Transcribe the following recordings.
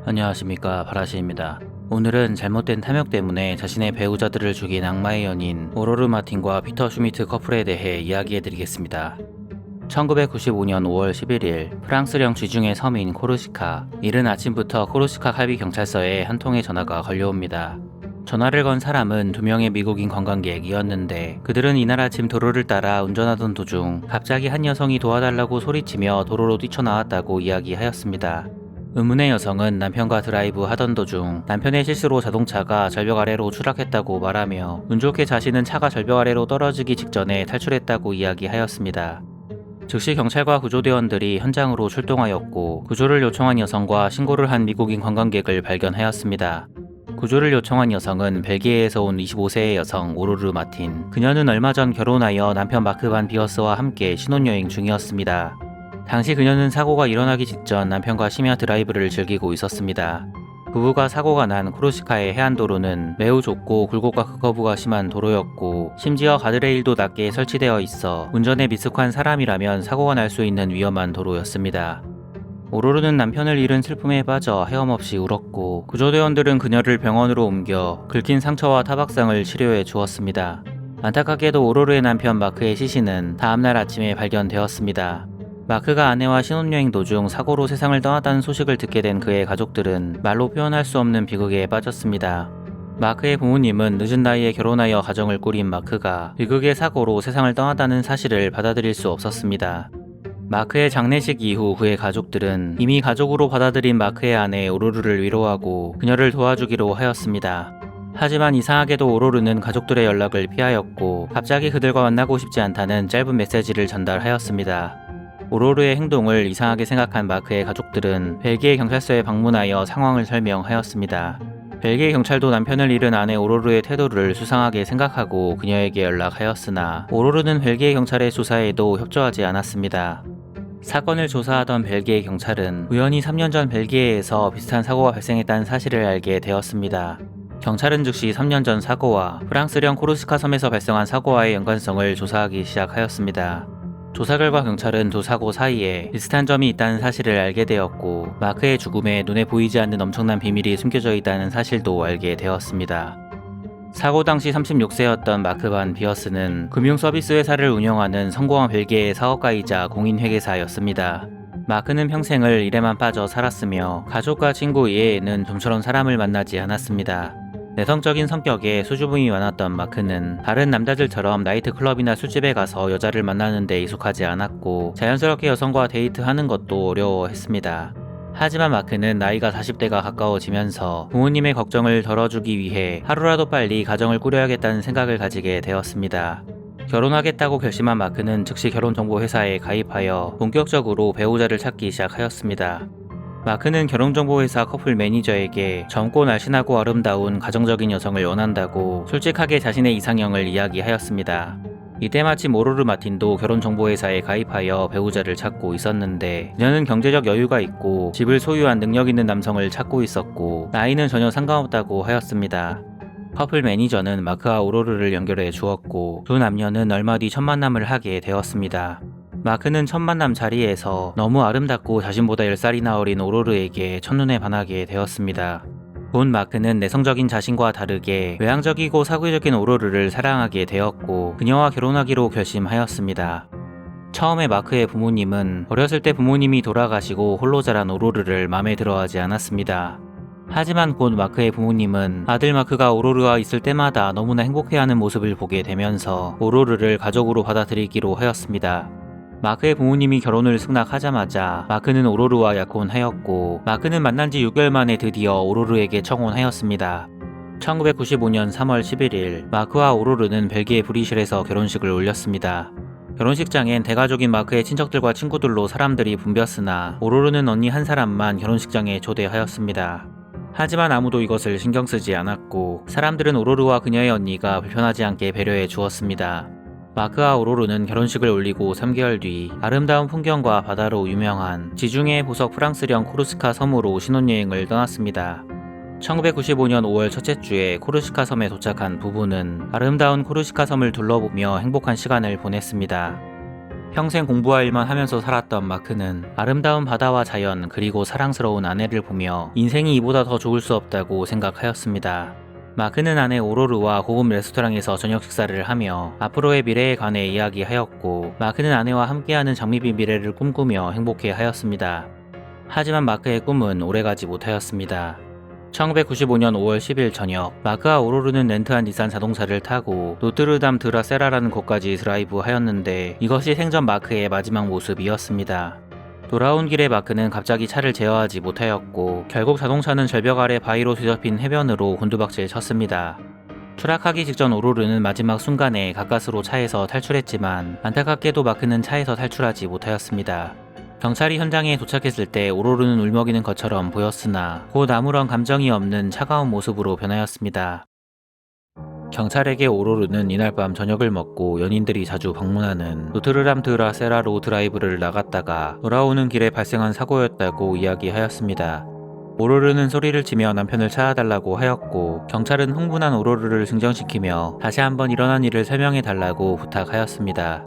안녕하십니까, 바라시입니다. 오늘은 잘못된 탐욕 때문에 자신의 배우자들을 죽인 악마의 연인 오로르 마틴과 피터 슈미트 커플에 대해 이야기해드리겠습니다. 1995년 5월 11일 프랑스령 쥐중의 섬인 코르시카. 이른 아침부터 코르시카 칼비 경찰서에 한 통의 전화가 걸려옵니다. 전화를 건 사람은 2명의 미국인 관광객이었는데 그들은 이날 아침 도로를 따라 운전하던 도중 갑자기 한 여성이 도와달라고 소리치며 도로로 뛰쳐나왔다고 이야기하였습니다. 의문의 여성은 남편과 드라이브 하던 도중 남편의 실수로 자동차가 절벽 아래로 추락했다고 말하며 운 좋게 자신은 차가 절벽 아래로 떨어지기 직전에 탈출했다고 이야기하였습니다. 즉시 경찰과 구조대원들이 현장으로 출동하였고 구조를 요청한 여성과 신고를 한 미국인 관광객을 발견하였습니다. 구조를 요청한 여성은 벨기에에서 온 25세의 여성 오로르 마틴. 그녀는 얼마 전 결혼하여 남편 마크 반 비어스와 함께 신혼여행 중이었습니다. 당시 그녀는 사고가 일어나기 직전 남편과 심야 드라이브를 즐기고 있었습니다. 부부가 사고가 난 코르시카의 해안도로는 매우 좁고 굴곡과 극커브가 심한 도로였고 심지어 가드레일도 낮게 설치되어 있어 운전에 미숙한 사람이라면 사고가 날 수 있는 위험한 도로였습니다. 오로르는 남편을 잃은 슬픔에 빠져 헤엄없이 울었고 구조대원들은 그녀를 병원으로 옮겨 긁힌 상처와 타박상을 치료해 주었습니다. 안타깝게도 오로르의 남편 마크의 시신은 다음날 아침에 발견되었습니다. 마크가 아내와 신혼여행 도중 사고로 세상을 떠났다는 소식을 듣게 된 그의 가족들은 말로 표현할 수 없는 비극에 빠졌습니다. 마크의 부모님은 늦은 나이에 결혼하여 가정을 꾸린 마크가 비극의 사고로 세상을 떠났다는 사실을 받아들일 수 없었습니다. 마크의 장례식 이후 그의 가족들은 이미 가족으로 받아들인 마크의 아내 오로르를 위로하고 그녀를 도와주기로 하였습니다. 하지만 이상하게도 오로르는 가족들의 연락을 피하였고 갑자기 그들과 만나고 싶지 않다는 짧은 메시지를 전달하였습니다. 오로르의 행동을 이상하게 생각한 마크의 가족들은 벨기에 경찰서에 방문하여 상황을 설명하였습니다. 벨기에 경찰도 남편을 잃은 아내 오로르의 태도를 수상하게 생각하고 그녀에게 연락하였으나 오로르는 벨기에 경찰의 수사에도 협조하지 않았습니다. 사건을 조사하던 벨기에 경찰은 우연히 3년 전 벨기에에서 비슷한 사고가 발생했다는 사실을 알게 되었습니다. 경찰은 즉시 3년 전 사고와 프랑스령 코르시카 섬에서 발생한 사고와의 연관성을 조사하기 시작하였습니다. 조사 결과 경찰은 두 사고 사이에 비슷한 점이 있다는 사실을 알게 되었고 마크의 죽음에 눈에 보이지 않는 엄청난 비밀이 숨겨져 있다는 사실도 알게 되었습니다. 사고 당시 36세였던 마크 반 비어스는 금융서비스 회사를 운영하는 성공한 벨기에의 사업가이자 공인회계사였습니다. 마크는 평생을 일에만 빠져 살았으며 가족과 친구 이외에는 좀처럼 사람을 만나지 않았습니다. 내성적인 성격에 수줍음이 많았던 마크는 다른 남자들처럼 나이트클럽이나 술집에 가서 여자를 만나는 데 익숙하지 않았고 자연스럽게 여성과 데이트하는 것도 어려워했습니다. 하지만 마크는 나이가 40대가 가까워지면서 부모님의 걱정을 덜어주기 위해 하루라도 빨리 가정을 꾸려야겠다는 생각을 가지게 되었습니다. 결혼하겠다고 결심한 마크는 즉시 결혼정보회사에 가입하여 본격적으로 배우자를 찾기 시작하였습니다. 마크는 결혼정보회사 커플 매니저에게 젊고 날씬하고 아름다운 가정적인 여성을 원한다고 솔직하게 자신의 이상형을 이야기하였습니다. 이때 마침 오로르 마틴도 결혼정보회사에 가입하여 배우자를 찾고 있었는데 그녀는 경제적 여유가 있고 집을 소유한 능력 있는 남성을 찾고 있었고 나이는 전혀 상관없다고 하였습니다. 커플 매니저는 마크와 오로르를 연결해 주었고 두 남녀는 얼마 뒤 첫 만남을 하게 되었습니다. 마크는 첫 만남 자리에서 너무 아름답고 자신보다 10살이나 어린 오로르에게 첫눈에 반하게 되었습니다. 곧 마크는 내성적인 자신과 다르게 외향적이고 사교적인 오로르를 사랑하게 되었고 그녀와 결혼하기로 결심하였습니다. 처음에 마크의 부모님은 어렸을 때 부모님이 돌아가시고 홀로 자란 오로르를 마음에 들어하지 않았습니다. 하지만 곧 마크의 부모님은 아들 마크가 오로르와 있을 때마다 너무나 행복해하는 모습을 보게 되면서 오로르를 가족으로 받아들이기로 하였습니다. 마크의 부모님이 결혼을 승낙하자마자 마크는 오로르와 약혼하였고 마크는 만난 지 6개월 만에 드디어 오로르에게 청혼하였습니다. 1995년 3월 11일 마크와 오로르는 벨기에 브리실에서 결혼식을 올렸습니다. 결혼식장엔 대가족인 마크의 친척들과 친구들로 사람들이 붐볐으나 오로르는 언니 한 사람만 결혼식장에 초대하였습니다. 하지만 아무도 이것을 신경 쓰지 않았고 사람들은 오로르와 그녀의 언니가 불편하지 않게 배려해 주었습니다. 마크와 오로르는 결혼식을 올리고 3개월 뒤 아름다운 풍경과 바다로 유명한 지중해의 보석 프랑스령 코르시카 섬으로 신혼여행을 떠났습니다. 1995년 5월 첫째 주에 코르시카 섬에 도착한 부부는 아름다운 코르시카 섬을 둘러보며 행복한 시간을 보냈습니다. 평생 공부와 일만 하면서 살았던 마크는 아름다운 바다와 자연 그리고 사랑스러운 아내를 보며 인생이 이보다 더 좋을 수 없다고 생각하였습니다. 마크는 아내 오로르와 고급 레스토랑에서 저녁 식사를 하며 앞으로의 미래에 관해 이야기하였고, 마크는 아내와 함께하는 장밋빛 미래를 꿈꾸며 행복해하였습니다. 하지만 마크의 꿈은 오래가지 못하였습니다. 1995년 5월 10일 저녁, 마크와 오로르는 렌트한 닛산 자동차를 타고 노트르담 드라세라라는 곳까지 드라이브 하였는데, 이것이 생전 마크의 마지막 모습이었습니다. 돌아온 길에 마크는 갑자기 차를 제어하지 못하였고, 결국 자동차는 절벽 아래 바위로 뒤덮인 해변으로 곤두박질 쳤습니다. 추락하기 직전 오로르는 마지막 순간에 가까스로 차에서 탈출했지만, 안타깝게도 마크는 차에서 탈출하지 못하였습니다. 경찰이 현장에 도착했을 때 오로르는 울먹이는 것처럼 보였으나 곧 아무런 감정이 없는 차가운 모습으로 변하였습니다. 경찰에게 오로르는 이날 밤 저녁을 먹고 연인들이 자주 방문하는 노트르담 드라세라로 드라이브를 나갔다가 돌아오는 길에 발생한 사고였다고 이야기하였습니다. 오로르는 소리를 치며 남편을 찾아달라고 하였고, 경찰은 흥분한 오로르를 진정시키며 다시 한번 일어난 일을 설명해달라고 부탁하였습니다.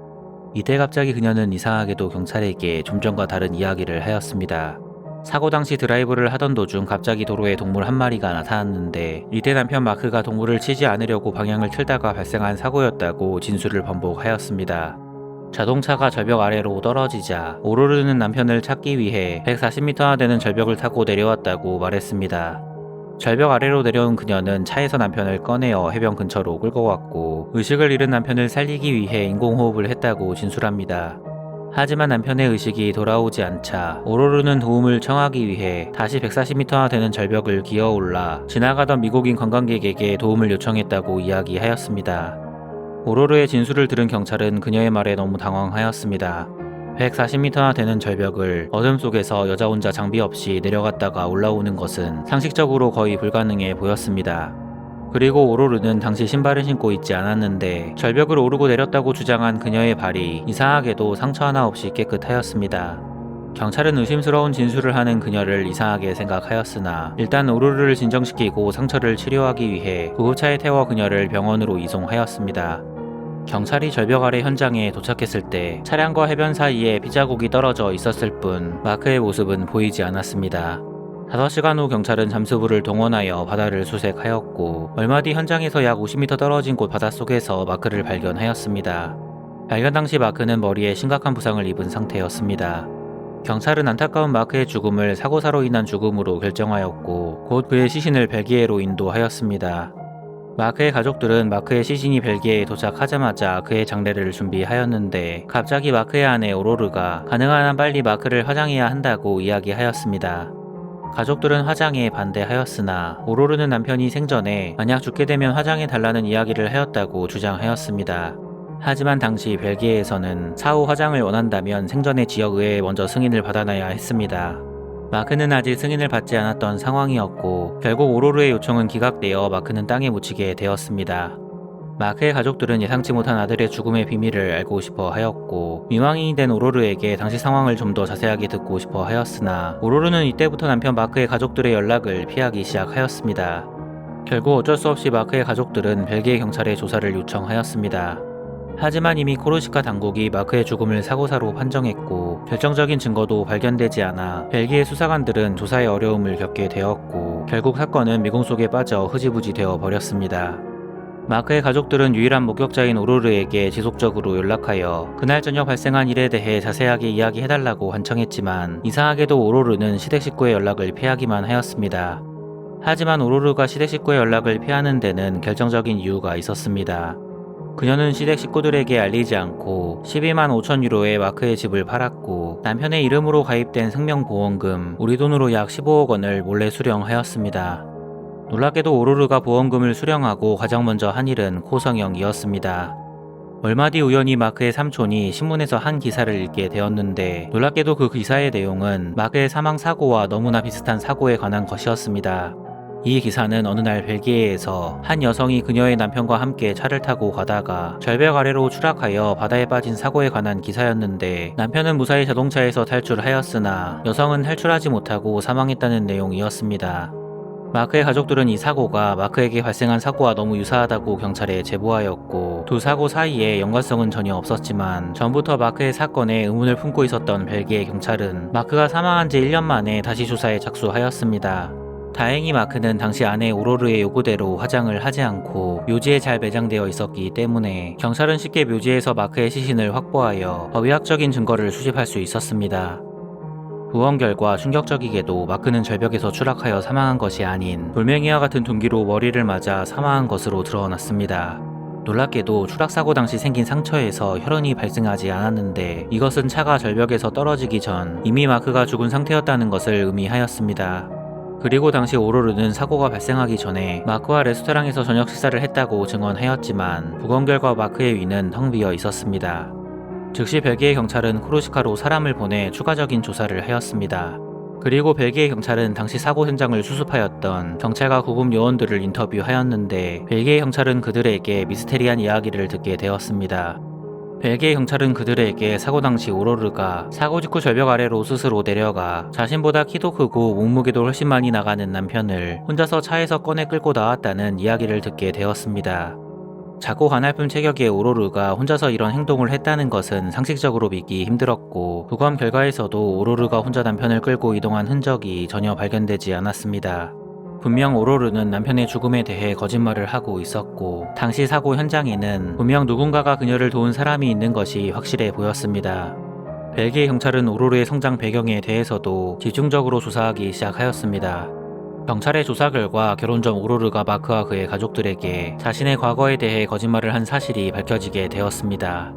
이때 갑자기 그녀는 이상하게도 경찰에게 좀 전과 다른 이야기를 하였습니다. 사고 당시 드라이브를 하던 도중 갑자기 도로에 동물 한 마리가 나타났는데, 이때 남편 마크가 동물을 치지 않으려고 방향을 틀다가 발생한 사고였다고 진술을 번복하였습니다. 자동차가 절벽 아래로 떨어지자 오로르는 남편을 찾기 위해 140m나 되는 절벽을 타고 내려왔다고 말했습니다. 절벽 아래로 내려온 그녀는 차에서 남편을 꺼내어 해변 근처로 끌고 왔고, 의식을 잃은 남편을 살리기 위해 인공호흡을 했다고 진술합니다. 하지만 남편의 의식이 돌아오지 않자 오로르는 도움을 청하기 위해 다시 140m나 되는 절벽을 기어올라 지나가던 미국인 관광객에게 도움을 요청했다고 이야기하였습니다. 오로르의 진술을 들은 경찰은 그녀의 말에 너무 당황하였습니다. 140m나 되는 절벽을 어둠 속에서 여자 혼자 장비 없이 내려갔다가 올라오는 것은 상식적으로 거의 불가능해 보였습니다. 그리고 오로르는 당시 신발을 신고 있지 않았는데, 절벽을 오르고 내렸다고 주장한 그녀의 발이 이상하게도 상처 하나 없이 깨끗하였습니다. 경찰은 의심스러운 진술을 하는 그녀를 이상하게 생각하였으나 일단 오로르를 진정시키고 상처를 치료하기 위해 구급차에 태워 그녀를 병원으로 이송하였습니다. 경찰이 절벽 아래 현장에 도착했을 때 차량과 해변 사이에 피자국이 떨어져 있었을 뿐 마크의 모습은 보이지 않았습니다. 5시간 후 경찰은 잠수부를 동원하여 바다를 수색하였고, 얼마 뒤 현장에서 약 50m 떨어진 곳 바닷속에서 마크를 발견하였습니다. 발견 당시 마크는 머리에 심각한 부상을 입은 상태였습니다. 경찰은 안타까운 마크의 죽음을 사고사로 인한 죽음으로 결정하였고, 곧 그의 시신을 벨기에로 인도하였습니다. 마크의 가족들은 마크의 시신이 벨기에에 도착하자마자 그의 장례를 준비하였는데, 갑자기 마크의 아내 오로르가 가능한 한 빨리 마크를 화장해야 한다고 이야기하였습니다. 가족들은 화장에 반대하였으나 오로르는 남편이 생전에 만약 죽게 되면 화장해 달라는 이야기를 하였다고 주장하였습니다. 하지만 당시 벨기에에서는 사후 화장을 원한다면 생전의 지역의회에 먼저 승인을 받아놔야 했습니다. 마크는 아직 승인을 받지 않았던 상황이었고, 결국 오로르의 요청은 기각되어 마크는 땅에 묻히게 되었습니다. 마크의 가족들은 예상치 못한 아들의 죽음의 비밀을 알고 싶어 하였고, 미망인이 된 오로르에게 당시 상황을 좀 더 자세하게 듣고 싶어 하였으나 오로르는 이때부터 남편 마크의 가족들의 연락을 피하기 시작하였습니다. 결국 어쩔 수 없이 마크의 가족들은 벨기에 경찰에 조사를 요청하였습니다. 하지만 이미 코르시카 당국이 마크의 죽음을 사고사로 판정했고, 결정적인 증거도 발견되지 않아 벨기에 수사관들은 조사에 어려움을 겪게 되었고, 결국 사건은 미궁 속에 빠져 흐지부지 되어 버렸습니다. 마크의 가족들은 유일한 목격자인 오로르에게 지속적으로 연락하여 그날 저녁 발생한 일에 대해 자세하게 이야기해달라고 환청했지만, 이상하게도 오로르는 시댁 식구의 연락을 피하기만 하였습니다. 하지만 오로르가 시댁 식구의 연락을 피하는 데는 결정적인 이유가 있었습니다. 그녀는 시댁 식구들에게 알리지 않고 12만 5천 유로의 마크의 집을 팔았고, 남편의 이름으로 가입된 생명보험금 우리 돈으로 약 15억 원을 몰래 수령하였습니다. 놀랍게도 오로르가 보험금을 수령하고 가장 먼저 한 일은 코성형이었습니다. 얼마 뒤 우연히 마크의 삼촌이 신문에서 한 기사를 읽게 되었는데, 놀랍게도 그 기사의 내용은 마크의 사망 사고와 너무나 비슷한 사고에 관한 것이었습니다. 이 기사는 어느 날 벨기에에서 한 여성이 그녀의 남편과 함께 차를 타고 가다가 절벽 아래로 추락하여 바다에 빠진 사고에 관한 기사였는데, 남편은 무사히 자동차에서 탈출하였으나 여성은 탈출하지 못하고 사망했다는 내용이었습니다. 마크의 가족들은 이 사고가 마크에게 발생한 사고와 너무 유사하다고 경찰에 제보하였고 두 사고 사이에 연관성은 전혀 없었지만 전부터 마크의 사건에 의문을 품고 있었던 벨기에 경찰은 마크가 사망한 지 1년 만에 다시 조사에 착수하였습니다. 다행히 마크는 당시 아내 오로르의 요구대로 화장을 하지 않고 묘지에 잘 매장되어 있었기 때문에 경찰은 쉽게 묘지에서 마크의 시신을 확보하여 법의학적인 증거를 수집할 수 있었습니다. 부검 결과 충격적이게도 마크는 절벽에서 추락하여 사망한 것이 아닌 돌멩이와 같은 둔기로 머리를 맞아 사망한 것으로 드러났습니다. 놀랍게도 추락사고 당시 생긴 상처에서 혈흔이 발생하지 않았는데 이것은 차가 절벽에서 떨어지기 전 이미 마크가 죽은 상태였다는 것을 의미하였습니다. 그리고 당시 오로르는 사고가 발생하기 전에 마크와 레스토랑에서 저녁 식사를 했다고 증언하였지만 부검 결과 마크의 위는 텅 비어 있었습니다. 즉시 벨기에 경찰은 코르시카로 사람을 보내 추가적인 조사를 하였습니다. 그리고 벨기에 경찰은 당시 사고 현장을 수습하였던 경찰과 구급 요원들을 인터뷰하였는데 벨기에 경찰은 그들에게 미스테리한 이야기를 듣게 되었습니다. 벨기에 경찰은 그들에게 사고 당시 오로르가 사고 직후 절벽 아래로 스스로 내려가 자신보다 키도 크고 몸무게도 훨씬 많이 나가는 남편을 혼자서 차에서 꺼내 끌고 나왔다는 이야기를 듣게 되었습니다. 작고 가냘픈 체격의 오로르가 혼자서 이런 행동을 했다는 것은 상식적으로 믿기 힘들었고 부검 결과에서도 오로르가 혼자 남편을 끌고 이동한 흔적이 전혀 발견되지 않았습니다. 분명 오로르는 남편의 죽음에 대해 거짓말을 하고 있었고 당시 사고 현장에는 분명 누군가가 그녀를 도운 사람이 있는 것이 확실해 보였습니다. 벨기에 경찰은 오로르의 성장 배경에 대해서도 집중적으로 조사하기 시작하였습니다. 경찰의 조사 결과 결혼 전 오로르가 마크와 그의 가족들에게 자신의 과거에 대해 거짓말을 한 사실이 밝혀지게 되었습니다.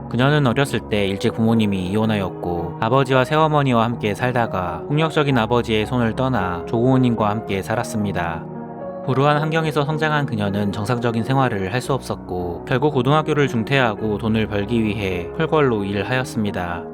그녀는 어렸을 때 일찍 부모님이 이혼하였고 아버지와 새어머니와 함께 살다가 폭력적인 아버지의 손을 떠나 조부모님과 함께 살았습니다. 불우한 환경에서 성장한 그녀는 정상적인 생활을 할 수 없었고 결국 고등학교를 중퇴하고 돈을 벌기 위해 홀걸로 일하였습니다.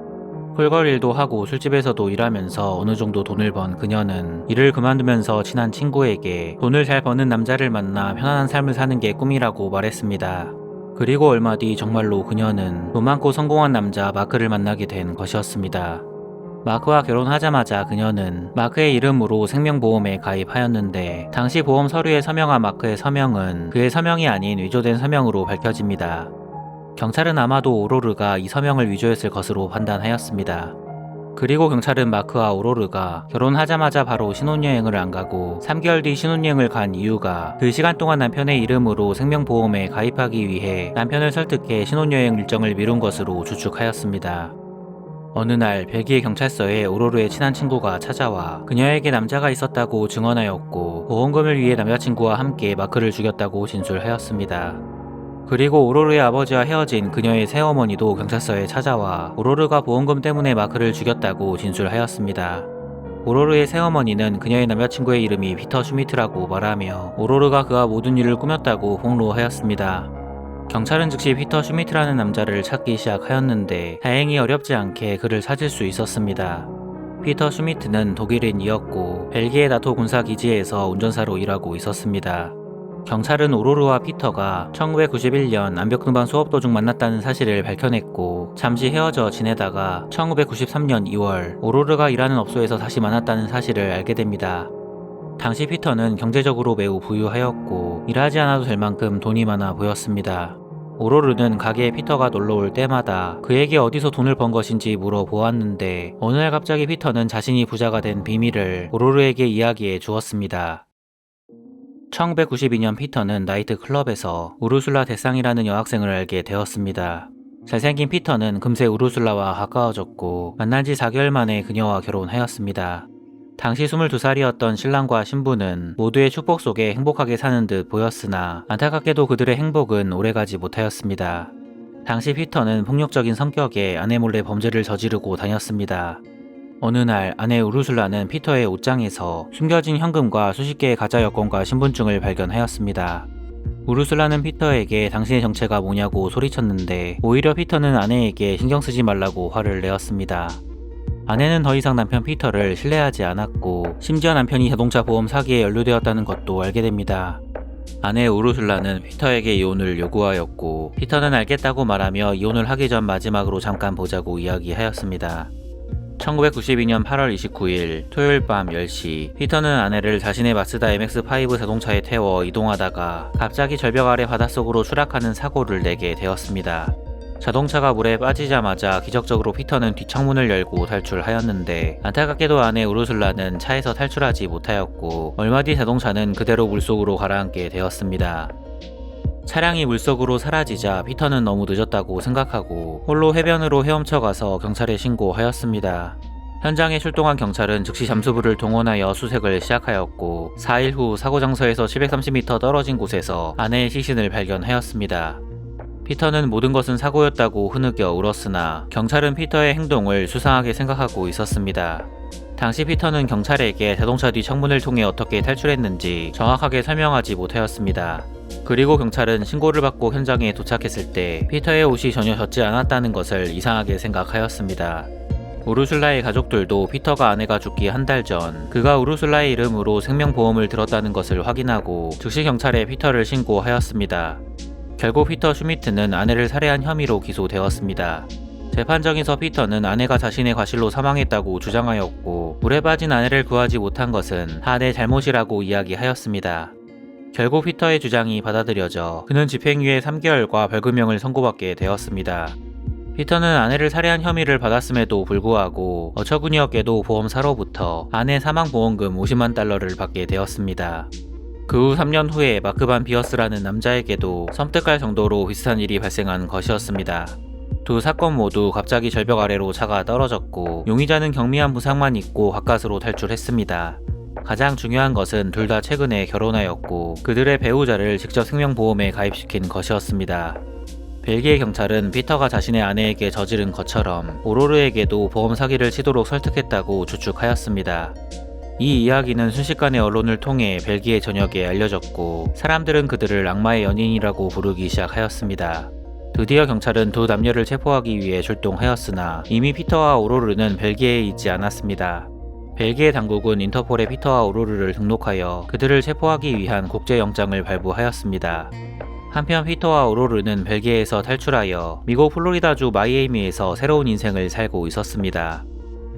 홀걸 일도 하고 술집에서도 일하면서 어느 정도 돈을 번 그녀는 일을 그만두면서 친한 친구에게 돈을 잘 버는 남자를 만나 편안한 삶을 사는 게 꿈이라고 말했습니다. 그리고 얼마 뒤 정말로 그녀는 돈 많고 성공한 남자 마크를 만나게 된 것이었습니다. 마크와 결혼하자마자 그녀는 마크의 이름으로 생명보험에 가입하였는데 당시 보험 서류에 서명한 마크의 서명은 그의 서명이 아닌 위조된 서명으로 밝혀집니다. 경찰은 아마도 오로르가 이 서명을 위조했을 것으로 판단하였습니다. 그리고 경찰은 마크와 오로르가 결혼하자마자 바로 신혼여행을 안 가고 3개월 뒤 신혼여행을 간 이유가 그 시간 동안 남편의 이름으로 생명보험에 가입하기 위해 남편을 설득해 신혼여행 일정을 미룬 것으로 추측하였습니다. 어느 날 벨기에 경찰서에 오로르의 친한 친구가 찾아와 그녀에게 남자가 있었다고 증언하였고 보험금을 위해 남자친구와 함께 마크를 죽였다고 진술하였습니다. 그리고 오로르의 아버지와 헤어진 그녀의 새어머니도 경찰서에 찾아와 오로르가 보험금 때문에 마크를 죽였다고 진술하였습니다. 오로르의 새어머니는 그녀의 남자친구의 이름이 피터 슈미트라고 말하며 오로르가 그와 모든 일을 꾸몄다고 폭로하였습니다. 경찰은 즉시 피터 슈미트라는 남자를 찾기 시작하였는데 다행히 어렵지 않게 그를 찾을 수 있었습니다. 피터 슈미트는 독일인이었고 벨기에 나토 군사기지에서 운전사로 일하고 있었습니다. 경찰은 오로르와 피터가 1991년 암벽등반 수업 도중 만났다는 사실을 밝혀냈고 잠시 헤어져 지내다가 1993년 2월 오로르가 일하는 업소에서 다시 만났다는 사실을 알게 됩니다. 당시 피터는 경제적으로 매우 부유하였고 일하지 않아도 될 만큼 돈이 많아 보였습니다. 오로르는 가게에 피터가 놀러올 때마다 그에게 어디서 돈을 번 것인지 물어보았는데 어느 날 갑자기 피터는 자신이 부자가 된 비밀을 오로르에게 이야기해 주었습니다. 1992년 피터는 나이트클럽에서 우르술라 데상이라는 여학생을 알게 되었습니다. 잘생긴 피터는 금세 우르술라와 가까워졌고 만난 지 4개월 만에 그녀와 결혼하였습니다. 당시 22살이었던 신랑과 신부는 모두의 축복 속에 행복하게 사는 듯 보였으나 안타깝게도 그들의 행복은 오래가지 못하였습니다. 당시 피터는 폭력적인 성격에 아내 몰래 범죄를 저지르고 다녔습니다. 어느 날 아내 우르술라는 피터의 옷장에서 숨겨진 현금과 수십 개의 가짜 여권과 신분증을 발견하였습니다. 우르술라는 피터에게 당신의 정체가 뭐냐고 소리쳤는데 오히려 피터는 아내에게 신경 쓰지 말라고 화를 내었습니다. 아내는 더 이상 남편 피터를 신뢰하지 않았고 심지어 남편이 자동차 보험 사기에 연루되었다는 것도 알게 됩니다. 아내 우르술라는 피터에게 이혼을 요구하였고 피터는 알겠다고 말하며 이혼을 하기 전 마지막으로 잠깐 보자고 이야기하였습니다. 1992년 8월 29일 토요일 밤 10시, 피터는 아내를 자신의 마츠다 MX-5 자동차에 태워 이동하다가 갑자기 절벽 아래 바닷속으로 추락하는 사고를 내게 되었습니다. 자동차가 물에 빠지자마자 기적적으로 피터는 뒷창문을 열고 탈출하였는데, 안타깝게도 아내 우르슬라는 차에서 탈출하지 못하였고 얼마 뒤 자동차는 그대로 물속으로 가라앉게 되었습니다. 차량이 물속으로 사라지자 피터는 너무 늦었다고 생각하고 홀로 해변으로 헤엄쳐가서 경찰에 신고하였습니다. 현장에 출동한 경찰은 즉시 잠수부를 동원하여 수색을 시작하였고 4일 후 사고 장소에서 730m 떨어진 곳에서 아내의 시신을 발견하였습니다. 피터는 모든 것은 사고였다고 흐느껴 울었으나 경찰은 피터의 행동을 수상하게 생각하고 있었습니다. 당시 피터는 경찰에게 자동차 뒤 창문을 통해 어떻게 탈출했는지 정확하게 설명하지 못하였습니다. 그리고 경찰은 신고를 받고 현장에 도착했을 때 피터의 옷이 전혀 젖지 않았다는 것을 이상하게 생각하였습니다. 우르슐라의 가족들도 피터가 아내가 죽기 한 달 전 그가 우르슐라의 이름으로 생명보험을 들었다는 것을 확인하고 즉시 경찰에 피터를 신고하였습니다. 결국 피터 슈미트는 아내를 살해한 혐의로 기소되었습니다. 재판정에서 피터는 아내가 자신의 과실로 사망했다고 주장하였고 물에 빠진 아내를 구하지 못한 것은 다 내 잘못이라고 이야기하였습니다. 결국 피터의 주장이 받아들여져 그는 집행유예 3개월과 벌금형을 선고받게 되었습니다. 피터는 아내를 살해한 혐의를 받았음에도 불구하고 어처구니없게도 보험사로부터 아내 사망보험금 50만 달러를 받게 되었습니다. 그 후 3년 후에 마크 반 비어스라는 남자에게도 섬뜩할 정도로 비슷한 일이 발생한 것이었습니다. 두 사건 모두 갑자기 절벽 아래로 차가 떨어졌고 용의자는 경미한 부상만 입고 가까스로 탈출했습니다. 가장 중요한 것은 둘 다 최근에 결혼하였고 그들의 배우자를 직접 생명보험에 가입시킨 것이었습니다. 벨기에 경찰은 피터가 자신의 아내에게 저지른 것처럼 오로르에게도 보험 사기를 치도록 설득했다고 추측하였습니다. 이 이야기는 순식간에 언론을 통해 벨기에 전역에 알려졌고 사람들은 그들을 악마의 연인이라고 부르기 시작하였습니다. 드디어 경찰은 두 남녀를 체포하기 위해 출동하였으나 이미 피터와 오로르는 벨기에에 있지 않았습니다. 벨기에 당국은 인터폴에 피터와 오로르를 등록하여 그들을 체포하기 위한 국제영장을 발부하였습니다. 한편 피터와 오로르는 벨기에에서 탈출하여 미국 플로리다주 마이애미에서 새로운 인생을 살고 있었습니다.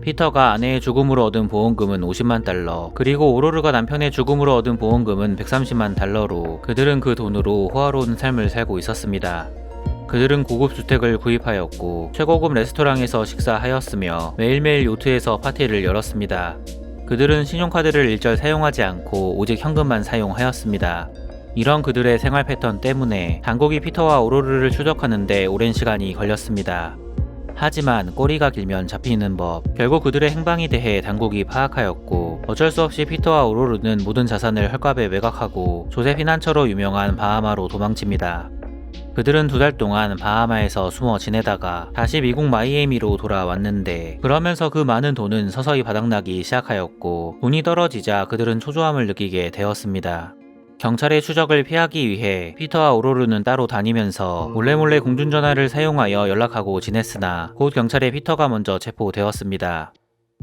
피터가 아내의 죽음으로 얻은 보험금은 50만 달러, 그리고 오로르가 남편의 죽음으로 얻은 보험금은 130만 달러로 그들은 그 돈으로 호화로운 삶을 살고 있었습니다. 그들은 고급 주택을 구입하였고 최고급 레스토랑에서 식사하였으며 매일매일 요트에서 파티를 열었습니다. 그들은 신용카드를 일절 사용하지 않고 오직 현금만 사용하였습니다. 이런 그들의 생활 패턴 때문에 당국이 피터와 오로르를 추적하는 데 오랜 시간이 걸렸습니다. 하지만 꼬리가 길면 잡히는 법, 결국 그들의 행방에 대해 당국이 파악하였고 어쩔 수 없이 피터와 오로르는 모든 자산을 헐값에 매각하고 조세 피난처로 유명한 바하마로 도망칩니다. 그들은 2달 동안 바하마에서 숨어 지내다가 다시 미국 마이애미로 돌아왔는데 그러면서 그 많은 돈은 서서히 바닥나기 시작하였고 운이 떨어지자 그들은 초조함을 느끼게 되었습니다. 경찰의 추적을 피하기 위해 피터와 오로르는 따로 다니면서 몰래몰래 공중전화를 사용하여 연락하고 지냈으나 곧 경찰에 피터가 먼저 체포되었습니다.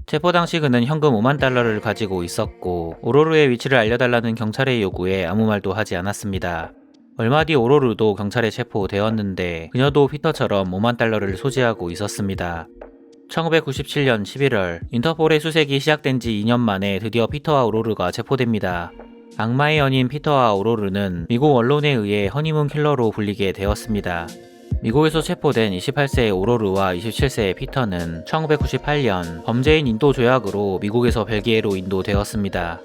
체포 당시 그는 현금 5만 달러를 가지고 있었고 오로르의 위치를 알려달라는 경찰의 요구에 아무 말도 하지 않았습니다. 얼마 뒤 오로르도 경찰에 체포되었는데 그녀도 피터처럼 5만 달러를 소지하고 있었습니다. 1997년 11월 인터폴의 수색이 시작된 지 2년 만에 드디어 피터와 오로르가 체포됩니다. 악마의 연인 피터와 오로르는 미국 언론에 의해 허니문 킬러로 불리게 되었습니다. 미국에서 체포된 28세의 오로르와 27세의 피터는 1998년 범죄인 인도 조약으로 미국에서 벨기에로 인도되었습니다.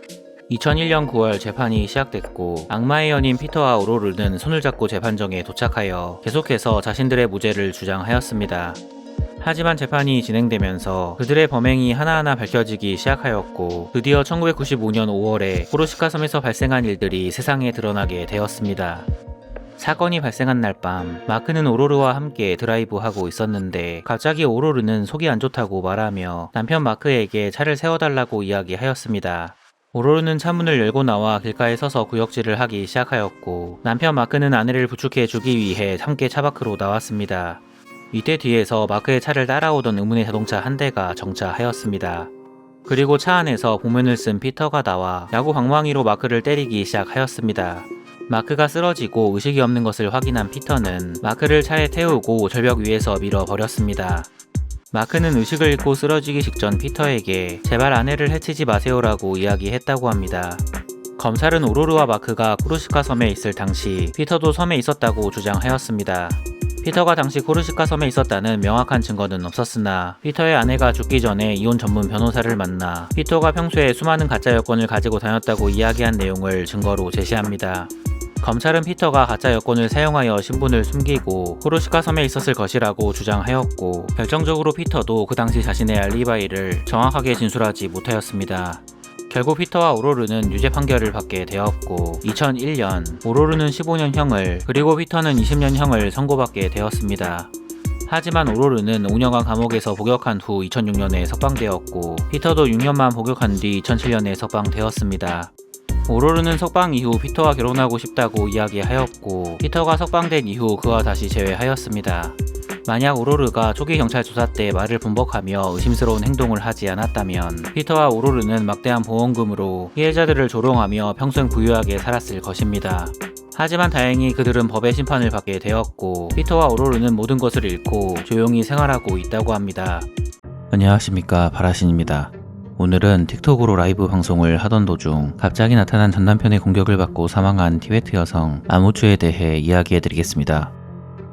2001년 9월 재판이 시작됐고 악마의 연인 피터와 오로르는 손을 잡고 재판정에 도착하여 계속해서 자신들의 무죄를 주장하였습니다. 하지만 재판이 진행되면서 그들의 범행이 하나하나 밝혀지기 시작하였고 드디어 1995년 5월에 코르시카 섬에서 발생한 일들이 세상에 드러나게 되었습니다. 사건이 발생한 날 밤 마크는 오로르와 함께 드라이브하고 있었는데 갑자기 오로르는 속이 안 좋다고 말하며 남편 마크에게 차를 세워달라고 이야기하였습니다. 오로르는 차문을 열고 나와 길가에 서서 구역질을 하기 시작하였고 남편 마크는 아내를 부축해 주기 위해 함께 차 밖으로 나왔습니다. 이때 뒤에서 마크의 차를 따라오던 의문의 자동차 한 대가 정차하였습니다. 그리고 차 안에서 복면을 쓴 피터가 나와 야구 방망이로 마크를 때리기 시작하였습니다. 마크가 쓰러지고 의식이 없는 것을 확인한 피터는 마크를 차에 태우고 절벽 위에서 밀어버렸습니다. 마크는 의식을 잃고 쓰러지기 직전 피터에게 제발 아내를 해치지 마세요라고 이야기했다고 합니다. 검찰은 오로르와 마크가 코르시카 섬에 있을 당시 피터도 섬에 있었다고 주장하였습니다. 피터가 당시 코르시카 섬에 있었다는 명확한 증거는 없었으나 피터의 아내가 죽기 전에 이혼 전문 변호사를 만나 피터가 평소에 수많은 가짜 여권을 가지고 다녔다고 이야기한 내용을 증거로 제시합니다. 검찰은 피터가 가짜 여권을 사용하여 신분을 숨기고 코르시카 섬에 있었을 것이라고 주장하였고, 결정적으로 피터도 그 당시 자신의 알리바이를 정확하게 진술하지 못하였습니다. 결국 피터와 오로르는 유죄 판결을 받게 되었고 2001년 오로르는 15년형을 그리고 피터는 20년형을 선고받게 되었습니다. 하지만 오로르는 5년간 감옥에서 복역한 후 2006년에 석방되었고 피터도 6년만 복역한 뒤 2007년에 석방되었습니다. 오로르는 석방 이후 피터와 결혼하고 싶다고 이야기하였고 피터가 석방된 이후 그와 다시 재회하였습니다. 만약 오로르가 초기 경찰 조사 때 말을 분복하며 의심스러운 행동을 하지 않았다면 피터와 오로르는 막대한 보험금으로 피해자들을 조롱하며 평생 부유하게 살았을 것입니다. 하지만 다행히 그들은 법의 심판을 받게 되었고 피터와 오로르는 모든 것을 잃고 조용히 생활하고 있다고 합니다. 안녕하십니까, 바라신입니다. 오늘은 틱톡으로 라이브 방송을 하던 도중 갑자기 나타난 전 남편의 공격을 받고 사망한 티베트 여성 아무추에 대해 이야기해드리겠습니다.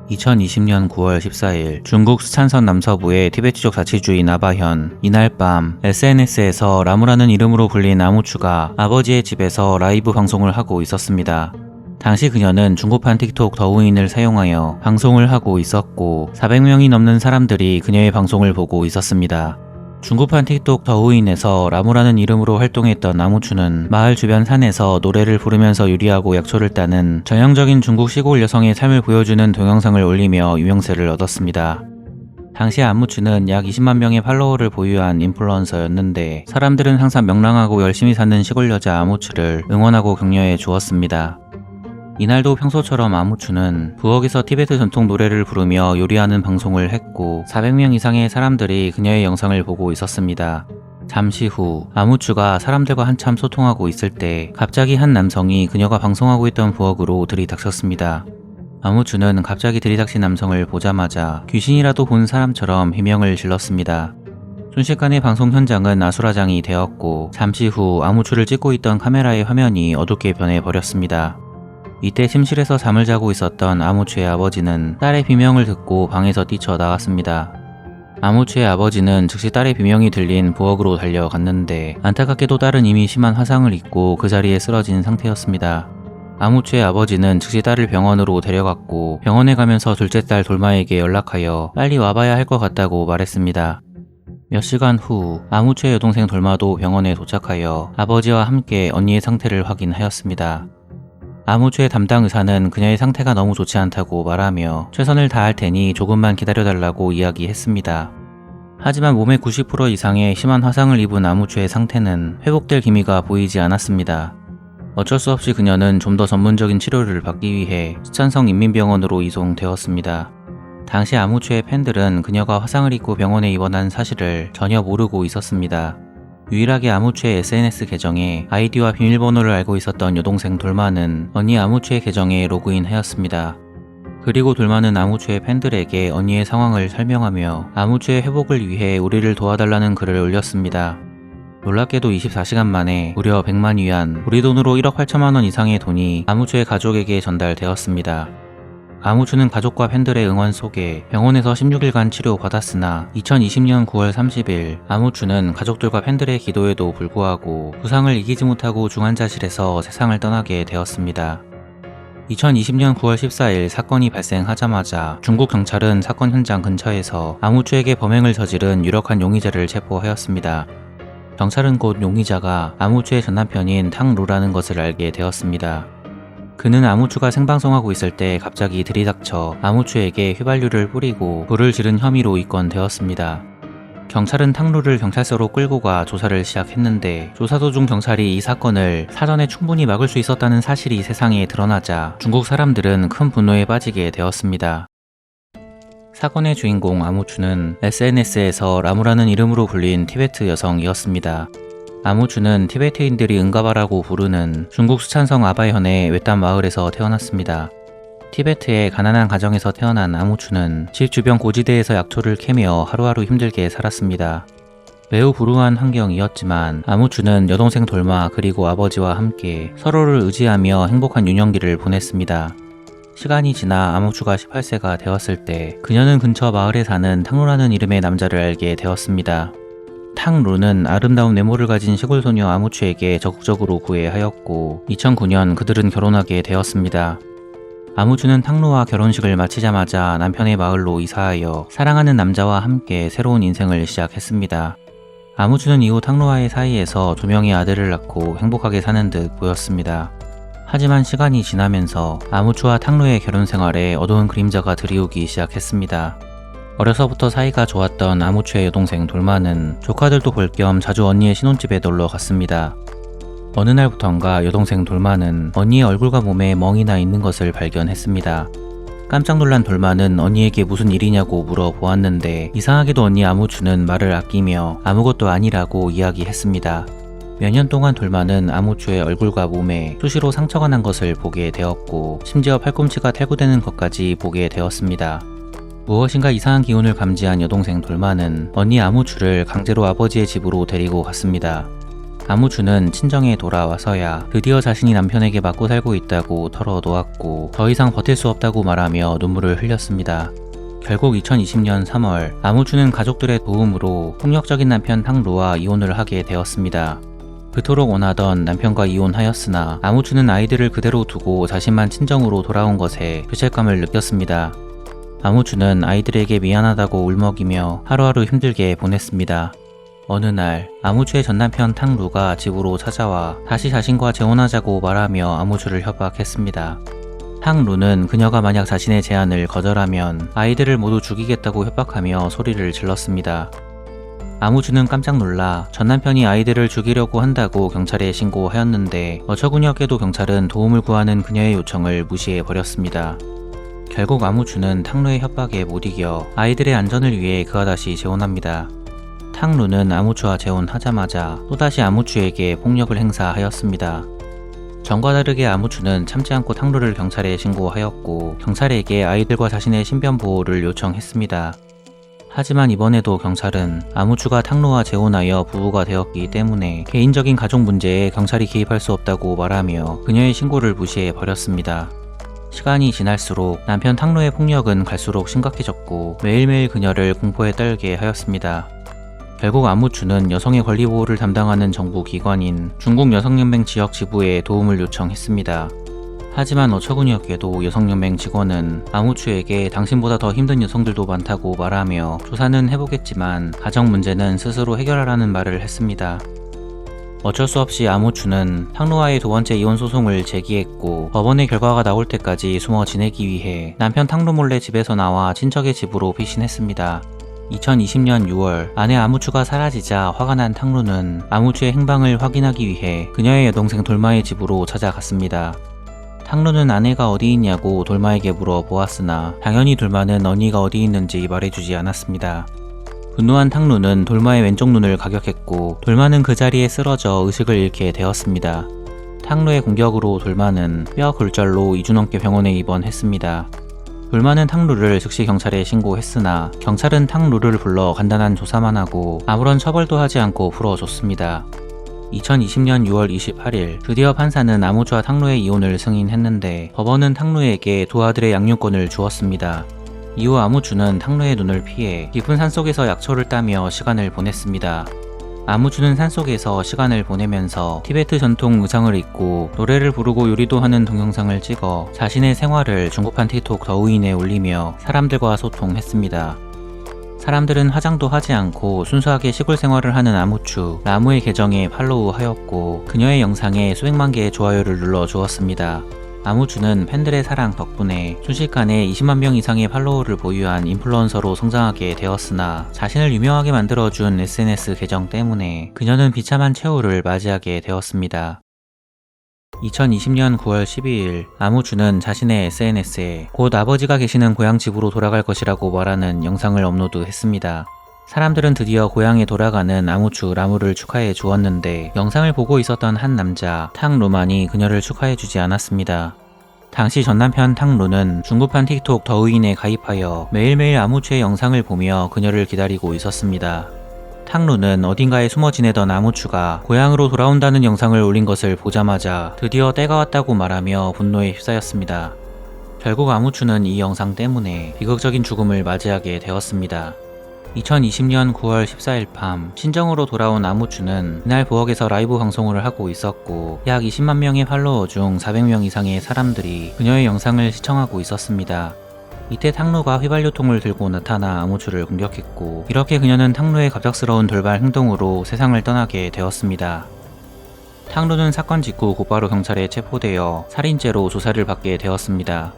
2020년 9월 14일 중국 스촨성 남서부의 티베트족 자치주의 나바현, 이날 밤 SNS에서 라무라는 이름으로 불린 아무추가 아버지의 집에서 라이브 방송을 하고 있었습니다. 당시 그녀는 중국판 틱톡 더우인을 사용하여 방송을 하고 있었고 400명이 넘는 사람들이 그녀의 방송을 보고 있었습니다. 중국판 틱톡 더우인에서 라무라는 이름으로 활동했던 아무추는 마을 주변 산에서 노래를 부르면서 요리하고 약초를 따는 전형적인 중국 시골 여성의 삶을 보여주는 동영상을 올리며 유명세를 얻었습니다. 당시 아무추는 약 20만 명의 팔로워를 보유한 인플루언서였는데 사람들은 항상 명랑하고 열심히 사는 시골 여자 아무추를 응원하고 격려해 주었습니다. 이날도 평소처럼 아무추는 부엌에서 티베트 전통 노래를 부르며 요리하는 방송을 했고 400명 이상의 사람들이 그녀의 영상을 보고 있었습니다. 잠시 후 아무추가 사람들과 한참 소통하고 있을 때 갑자기 한 남성이 그녀가 방송하고 있던 부엌으로 들이닥쳤습니다. 아무추는 갑자기 들이닥친 남성을 보자마자 귀신이라도 본 사람처럼 비명을 질렀습니다. 순식간에 방송 현장은 아수라장이 되었고 잠시 후 아무추를 찍고 있던 카메라의 화면이 어둡게 변해버렸습니다. 이때 침실에서 잠을 자고 있었던 아무추의 아버지는 딸의 비명을 듣고 방에서 뛰쳐나갔습니다. 아무추의 아버지는 즉시 딸의 비명이 들린 부엌으로 달려갔는데 안타깝게도 딸은 이미 심한 화상을 입고 그 자리에 쓰러진 상태였습니다. 아무추의 아버지는 즉시 딸을 병원으로 데려갔고 병원에 가면서 둘째 딸 돌마에게 연락하여 빨리 와봐야 할 것 같다고 말했습니다. 몇 시간 후 아무추의 여동생 돌마도 병원에 도착하여 아버지와 함께 언니의 상태를 확인하였습니다. 아무추의 담당 의사는 그녀의 상태가 너무 좋지 않다고 말하며 최선을 다할 테니 조금만 기다려달라고 이야기했습니다. 하지만 몸의 90% 이상의 심한 화상을 입은 아무추의 상태는 회복될 기미가 보이지 않았습니다. 어쩔 수 없이 그녀는 좀 더 전문적인 치료를 받기 위해 스촨성 인민병원으로 이송되었습니다. 당시 아무추의 팬들은 그녀가 화상을 입고 병원에 입원한 사실을 전혀 모르고 있었습니다. 유일하게 아무추의 SNS 계정에 아이디와 비밀번호를 알고 있었던 여동생 돌마는 언니 아무추의 계정에 로그인하였습니다. 그리고 돌마는 아무추의 팬들에게 언니의 상황을 설명하며 아무추의 회복을 위해 우리를 도와달라는 글을 올렸습니다. 놀랍게도 24시간 만에 무려 100만 위안, 우리 돈으로 1억 8천만 원 이상의 돈이 아무추의 가족에게 전달되었습니다. 아무추는 가족과 팬들의 응원 속에 병원에서 16일간 치료받았으나 2020년 9월 30일 아무추는 가족들과 팬들의 기도에도 불구하고 부상을 이기지 못하고 중환자실에서 세상을 떠나게 되었습니다. 2020년 9월 14일 사건이 발생하자마자 중국 경찰은 사건 현장 근처에서 아무추에게 범행을 저지른 유력한 용의자를 체포하였습니다. 경찰은 곧 용의자가 아무추의 전남편인 탕루라는 것을 알게 되었습니다. 그는 아무추가 생방송하고 있을 때 갑자기 들이닥쳐 아무추에게 휘발유를 뿌리고 불을 지른 혐의로 입건되었습니다. 경찰은 탕루를 경찰서로 끌고 가 조사를 시작했는데 조사 도중 경찰이 이 사건을 사전에 충분히 막을 수 있었다는 사실이 세상에 드러나자 중국 사람들은 큰 분노에 빠지게 되었습니다. 사건의 주인공 아무추는 SNS에서 라무라는 이름으로 불린 티베트 여성이었습니다. 아무추는 티베트인들이 응가바라고 부르는 중국 스촨성 아바현의 외딴 마을에서 태어났습니다. 티베트의 가난한 가정에서 태어난 아무추는 집 주변 고지대에서 약초를 캐며 하루하루 힘들게 살았습니다. 매우 불우한 환경이었지만 아무추는 여동생 돌마 그리고 아버지와 함께 서로를 의지하며 행복한 유년기를 보냈습니다. 시간이 지나 아무추가 18세가 되었을 때 그녀는 근처 마을에 사는 탕루라는 이름의 남자를 알게 되었습니다. 탕루는 아름다운 외모를 가진 시골 소녀 아무추에게 적극적으로 구애하였고 2009년 그들은 결혼하게 되었습니다. 아무추는 탕루와 결혼식을 마치자마자 남편의 마을로 이사하여 사랑하는 남자와 함께 새로운 인생을 시작했습니다. 아무추는 이후 탕루와의 사이에서 2명의 아들을 낳고 행복하게 사는 듯 보였습니다. 하지만 시간이 지나면서 아무추와 탕루의 결혼 생활에 어두운 그림자가 드리우기 시작했습니다. 어려서부터 사이가 좋았던 아무추의 여동생 돌마는 조카들도 볼 겸 자주 언니의 신혼집에 놀러 갔습니다. 어느 날부턴가 여동생 돌마는 언니의 얼굴과 몸에 멍이 나 있는 것을 발견했습니다. 깜짝 놀란 돌마는 언니에게 무슨 일이냐고 물어보았는데 이상하게도 언니 아무추는 말을 아끼며 아무것도 아니라고 이야기했습니다. 몇 년 동안 돌마는 아무추의 얼굴과 몸에 수시로 상처가 난 것을 보게 되었고 심지어 팔꿈치가 탈구되는 것까지 보게 되었습니다. 무엇인가 이상한 기운을 감지한 여동생 돌마는 언니 아무추를 강제로 아버지의 집으로 데리고 갔습니다. 아무추는 친정에 돌아와서야 드디어 자신이 남편에게 맞고 살고 있다고 털어놓았고 더 이상 버틸 수 없다고 말하며 눈물을 흘렸습니다. 결국 2020년 3월 아무추는 가족들의 도움으로 폭력적인 남편 탕루와 이혼을 하게 되었습니다. 그토록 원하던 남편과 이혼하였으나 아무추는 아이들을 그대로 두고 자신만 친정으로 돌아온 것에 죄책감을 느꼈습니다. 아무추는 아이들에게 미안하다고 울먹이며 하루하루 힘들게 보냈습니다. 어느 날 아무추의 전남편 탕루가 집으로 찾아와 다시 자신과 재혼하자고 말하며 아무추를 협박했습니다. 탕루는 그녀가 만약 자신의 제안을 거절하면 아이들을 모두 죽이겠다고 협박하며 소리를 질렀습니다. 아무추는 깜짝 놀라 전남편이 아이들을 죽이려고 한다고 경찰에 신고하였는데 어처구니없게도 경찰은 도움을 구하는 그녀의 요청을 무시해버렸습니다. 결국 아무추는 탕루의 협박에 못 이겨 아이들의 안전을 위해 그와 다시 재혼합니다. 탕루는 아무추와 재혼하자마자 또다시 아무추에게 폭력을 행사하였습니다. 전과 다르게 아무추는 참지 않고 탕루를 경찰에 신고하였고 경찰에게 아이들과 자신의 신변 보호를 요청했습니다. 하지만 이번에도 경찰은 아무추가 탕루와 재혼하여 부부가 되었기 때문에 개인적인 가족 문제에 경찰이 개입할 수 없다고 말하며 그녀의 신고를 무시해 버렸습니다. 시간이 지날수록 남편 탕루의 폭력은 갈수록 심각해졌고 매일매일 그녀를 공포에 떨게 하였습니다. 결국 아무추는 여성의 권리 보호를 담당하는 정부 기관인 중국 여성연맹 지역 지부에 도움을 요청했습니다. 하지만 어처구니없게도 여성연맹 직원은 아무추에게 당신보다 더 힘든 여성들도 많다고 말하며 조사는 해보겠지만 가정 문제는 스스로 해결하라는 말을 했습니다. 어쩔 수 없이 아무추는 탕루와의 2번째 이혼 소송을 제기했고 법원의 결과가 나올 때까지 숨어 지내기 위해 남편 탕루 몰래 집에서 나와 친척의 집으로 피신했습니다. 2020년 6월 아내 아무추가 사라지자 화가 난 탕루는 아무추의 행방을 확인하기 위해 그녀의 여동생 돌마의 집으로 찾아갔습니다. 탕루는 아내가 어디 있냐고 돌마에게 물어보았으나 당연히 돌마는 언니가 어디 있는지 말해주지 않았습니다. 분노한 탕루는 돌마의 왼쪽 눈을 가격했고 돌마는 그 자리에 쓰러져 의식을 잃게 되었습니다. 탕루의 공격으로 돌마는 뼈 골절로 2주 넘게 병원에 입원했습니다. 돌마는 탕루를 즉시 경찰에 신고했으나 경찰은 탕루를 불러 간단한 조사만 하고 아무런 처벌도 하지 않고 풀어줬습니다. 2020년 6월 28일 드디어 판사는 아무추와 탕루의 이혼을 승인했는데 법원은 탕루에게 2 아들의 양육권을 주었습니다. 이후 아무추는 탕루의 눈을 피해 깊은 산속에서 약초를 따며 시간을 보냈습니다. 아무추는 산속에서 시간을 보내면서 티베트 전통 의상을 입고 노래를 부르고 요리도 하는 동영상을 찍어 자신의 생활을 중국판 틱톡 더우인에 올리며 사람들과 소통했습니다. 사람들은 화장도 하지 않고 순수하게 시골 생활을 하는 아무추, 라무의 계정에 팔로우하였고 그녀의 영상에 수백만 개의 좋아요를 눌러주었습니다. 아무추는 팬들의 사랑 덕분에 순식간에 20만 명 이상의 팔로워를 보유한 인플루언서로 성장하게 되었으나 자신을 유명하게 만들어준 SNS 계정 때문에 그녀는 비참한 최후를 맞이하게 되었습니다. 2020년 9월 12일 아무추는 자신의 SNS에 곧 아버지가 계시는 고향 집으로 돌아갈 것이라고 말하는 영상을 업로드했습니다. 사람들은 드디어 고향에 돌아가는 아무추 라무를 축하해 주었는데 영상을 보고 있었던 한 남자 탕루만이 그녀를 축하해 주지 않았습니다. 당시 전남편 탕루는 중국판 틱톡 더우인에 가입하여 매일매일 아무추의 영상을 보며 그녀를 기다리고 있었습니다. 탕루는 어딘가에 숨어 지내던 아무추가 고향으로 돌아온다는 영상을 올린 것을 보자마자 드디어 때가 왔다고 말하며 분노에 휩싸였습니다. 결국 아무추는 이 영상 때문에 비극적인 죽음을 맞이하게 되었습니다. 2020년 9월 14일 밤 친정으로 돌아온 아무추는 이날 부엌에서 라이브 방송을 하고 있었고 약 20만 명의 팔로워 중 400명 이상의 사람들이 그녀의 영상을 시청하고 있었습니다. 이때 탕루가 휘발유통을 들고 나타나 아무추를 공격했고 이렇게 그녀는 탕루의 갑작스러운 돌발 행동으로 세상을 떠나게 되었습니다. 탕루는 사건 직후 곧바로 경찰에 체포되어 살인죄로 조사를 받게 되었습니다.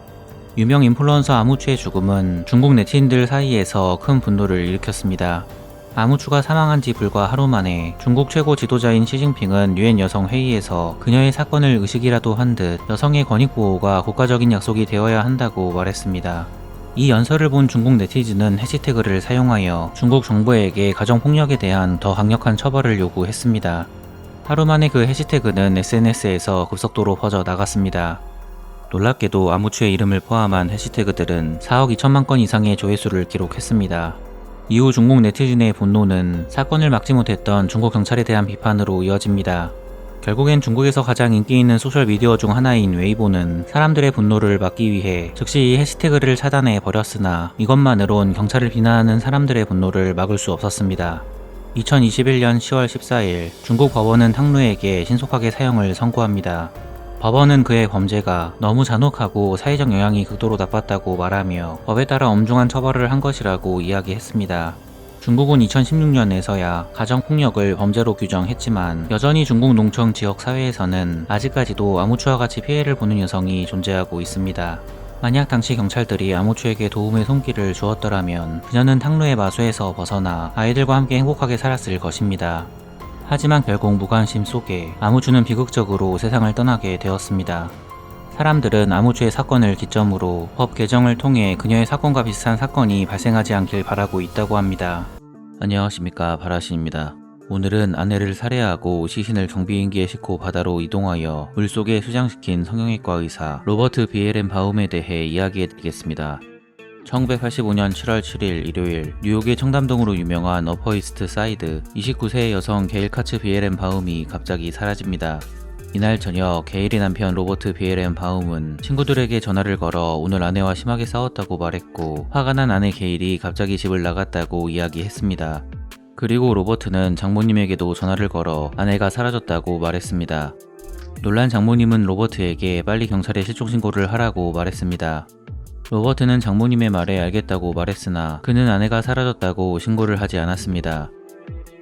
유명 인플루언서 아무추의 죽음은 중국 네티즌들 사이에서 큰 분노를 일으켰습니다. 아무추가 사망한 지 불과 하루 만에 중국 최고 지도자인 시진핑은 유엔 여성회의에서 그녀의 사건을 의식이라도 한 듯 여성의 권익 보호가 국가적인 약속이 되어야 한다고 말했습니다. 이 연설을 본 중국 네티즌은 해시태그를 사용하여 중국 정부에게 가정폭력에 대한 더 강력한 처벌을 요구했습니다. 하루 만에 그 해시태그는 SNS에서 급속도로 퍼져 나갔습니다. 놀랍게도 아무추의 이름을 포함한 해시태그들은 4억 2천만 건 이상의 조회수를 기록했습니다. 이후 중국 네티즌의 분노는 사건을 막지 못했던 중국 경찰에 대한 비판으로 이어집니다. 결국엔 중국에서 가장 인기 있는 소셜미디어 중 하나인 웨이보는 사람들의 분노를 막기 위해 즉시 이 해시태그를 차단해 버렸으나 이것만으론 경찰을 비난하는 사람들의 분노를 막을 수 없었습니다. 2021년 10월 14일 중국 법원은 탕루에게 신속하게 사형을 선고합니다. 법원은 그의 범죄가 너무 잔혹하고 사회적 영향이 극도로 나빴다고 말하며 법에 따라 엄중한 처벌을 한 것이라고 이야기했습니다. 중국은 2016년에서야 가정폭력을 범죄로 규정했지만 여전히 중국 농촌 지역 사회에서는 아직까지도 아무추와 같이 피해를 보는 여성이 존재하고 있습니다. 만약 당시 경찰들이 아무추에게 도움의 손길을 주었더라면 그녀는 탕루의 마수에서 벗어나 아이들과 함께 행복하게 살았을 것입니다. 하지만 결국 무관심 속에 아무추는 비극적으로 세상을 떠나게 되었습니다. 사람들은 아무추의 사건을 기점으로 법 개정을 통해 그녀의 사건과 비슷한 사건이 발생하지 않길 바라고 있다고 합니다. 안녕하십니까, 바라신입니다. 오늘은 아내를 살해하고 시신을 경비행기에 싣고 바다로 이동하여 물속에 수장시킨 성형외과 의사 로버트 비에렌 바움에 대해 이야기해드리겠습니다. 1985년 7월 7일 일요일 뉴욕의 청담동으로 유명한 어퍼이스트 사이드 29세의 여성 게일 카츠 비에렌 바움이 갑자기 사라집니다. 이날 저녁 게일의 남편 로버트 비에렌 바움은 친구들에게 전화를 걸어 오늘 아내와 심하게 싸웠다고 말했고 화가 난 아내 게일이 갑자기 집을 나갔다고 이야기했습니다. 그리고 로버트는 장모님에게도 전화를 걸어 아내가 사라졌다고 말했습니다. 놀란 장모님은 로버트에게 빨리 경찰에 실종신고를 하라고 말했습니다. 로버트는 장모님의 말에 알겠다고 말했으나 그는 아내가 사라졌다고 신고를 하지 않았습니다.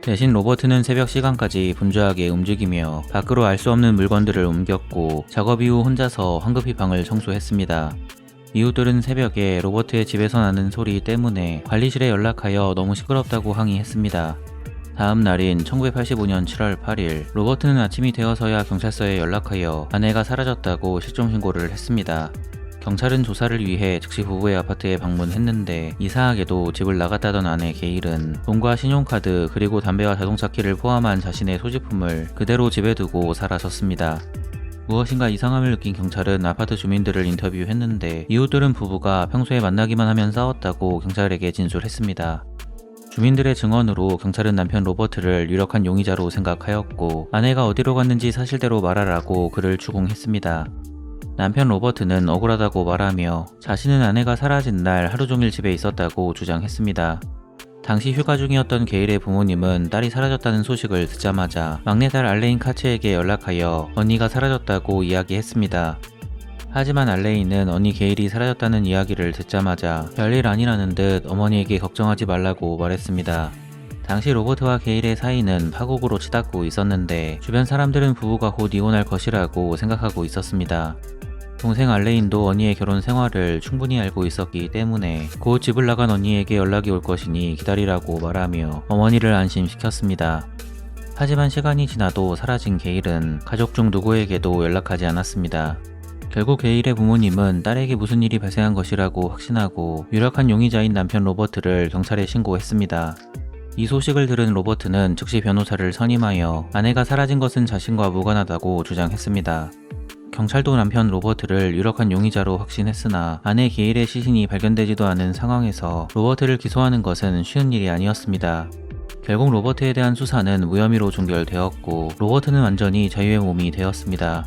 대신 로버트는 새벽 시간까지 분주하게 움직이며 밖으로 알 수 없는 물건들을 옮겼고 작업 이후 혼자서 황급히 방을 청소했습니다. 이웃들은 새벽에 로버트의 집에서 나는 소리 때문에 관리실에 연락하여 너무 시끄럽다고 항의했습니다. 다음 날인 1985년 7월 8일 로버트는 아침이 되어서야 경찰서에 연락하여 아내가 사라졌다고 실종신고를 했습니다. 경찰은 조사를 위해 즉시 부부의 아파트에 방문했는데 이상하게도 집을 나갔다던 아내 게일은 돈과 신용카드 그리고 담배와 자동차 키를 포함한 자신의 소지품을 그대로 집에 두고 사라졌습니다. 무엇인가 이상함을 느낀 경찰은 아파트 주민들을 인터뷰했는데 이웃들은 부부가 평소에 만나기만 하면 싸웠다고 경찰에게 진술했습니다. 주민들의 증언으로 경찰은 남편 로버트를 유력한 용의자로 생각하였고 아내가 어디로 갔는지 사실대로 말하라고 그를 추궁했습니다. 남편 로버트는 억울하다고 말하며 자신은 아내가 사라진 날 하루 종일 집에 있었다고 주장했습니다. 당시 휴가 중이었던 게일의 부모님은 딸이 사라졌다는 소식을 듣자마자 막내딸 알레인 카츠에게 연락하여 언니가 사라졌다고 이야기했습니다. 하지만 알레인은 언니 게일이 사라졌다는 이야기를 듣자마자 별일 아니라는 듯 어머니에게 걱정하지 말라고 말했습니다. 당시 로버트와 게일의 사이는 파국으로 치닫고 있었는데 주변 사람들은 부부가 곧 이혼할 것이라고 생각하고 있었습니다. 동생 알레인도 언니의 결혼 생활을 충분히 알고 있었기 때문에 곧 집을 나간 언니에게 연락이 올 것이니 기다리라고 말하며 어머니를 안심시켰습니다. 하지만 시간이 지나도 사라진 게일은 가족 중 누구에게도 연락하지 않았습니다. 결국 게일의 부모님은 딸에게 무슨 일이 발생한 것이라고 확신하고 유력한 용의자인 남편 로버트를 경찰에 신고했습니다. 이 소식을 들은 로버트는 즉시 변호사를 선임하여 아내가 사라진 것은 자신과 무관하다고 주장했습니다. 경찰도 남편 로버트를 유력한 용의자로 확신했으나 아내 게일의 시신이 발견되지도 않은 상황에서 로버트를 기소하는 것은 쉬운 일이 아니었습니다. 결국 로버트에 대한 수사는 무혐의로 종결되었고 로버트는 완전히 자유의 몸이 되었습니다.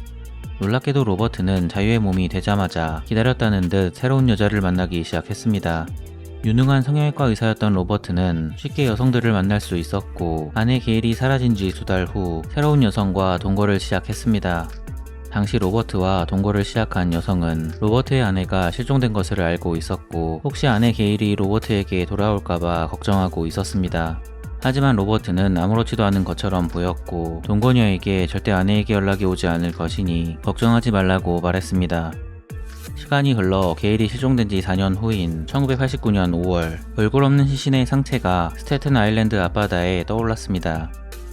놀랍게도 로버트는 자유의 몸이 되자마자 기다렸다는 듯 새로운 여자를 만나기 시작했습니다. 유능한 성형외과 의사였던 로버트는 쉽게 여성들을 만날 수 있었고 아내 게일이 사라진 지 2달 후 새로운 여성과 동거를 시작했습니다. 당시 로버트와 동거를 시작한 여성은 로버트의 아내가 실종된 것을 알고 있었고 혹시 아내 게일이 로버트에게 돌아올까봐 걱정하고 있었습니다. 하지만 로버트는 아무렇지도 않은 것처럼 보였고 동거녀에게 절대 아내에게 연락이 오지 않을 것이니 걱정하지 말라고 말했습니다. 시간이 흘러 게일이 실종된 지 4년 후인 1989년 5월 얼굴 없는 시신의 상체가 스태튼 아일랜드 앞바다에 떠올랐습니다.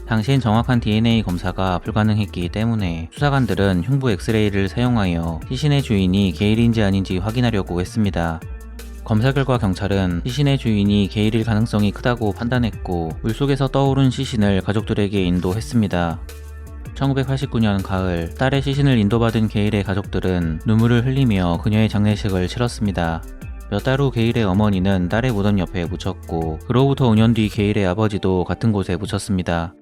당시엔 정확한 DNA 검사가 불가능했기 때문에 수사관들은 흉부 엑스레이를 사용하여 시신의 주인이 게일인지 아닌지 확인하려고 했습니다. 검사 결과 경찰은 시신의 주인이 게일일 가능성이 크다고 판단했고 물속에서 떠오른 시신을 가족들에게 인도했습니다. 1989년 가을 딸의 시신을 인도받은 게일의 가족들은 눈물을 흘리며 그녀의 장례식을 치렀습니다. 몇 달 후 게일의 어머니는 딸의 무덤 옆에 묻혔고 그로부터 5년 뒤 게일의 아버지도 같은 곳에 묻혔습니다.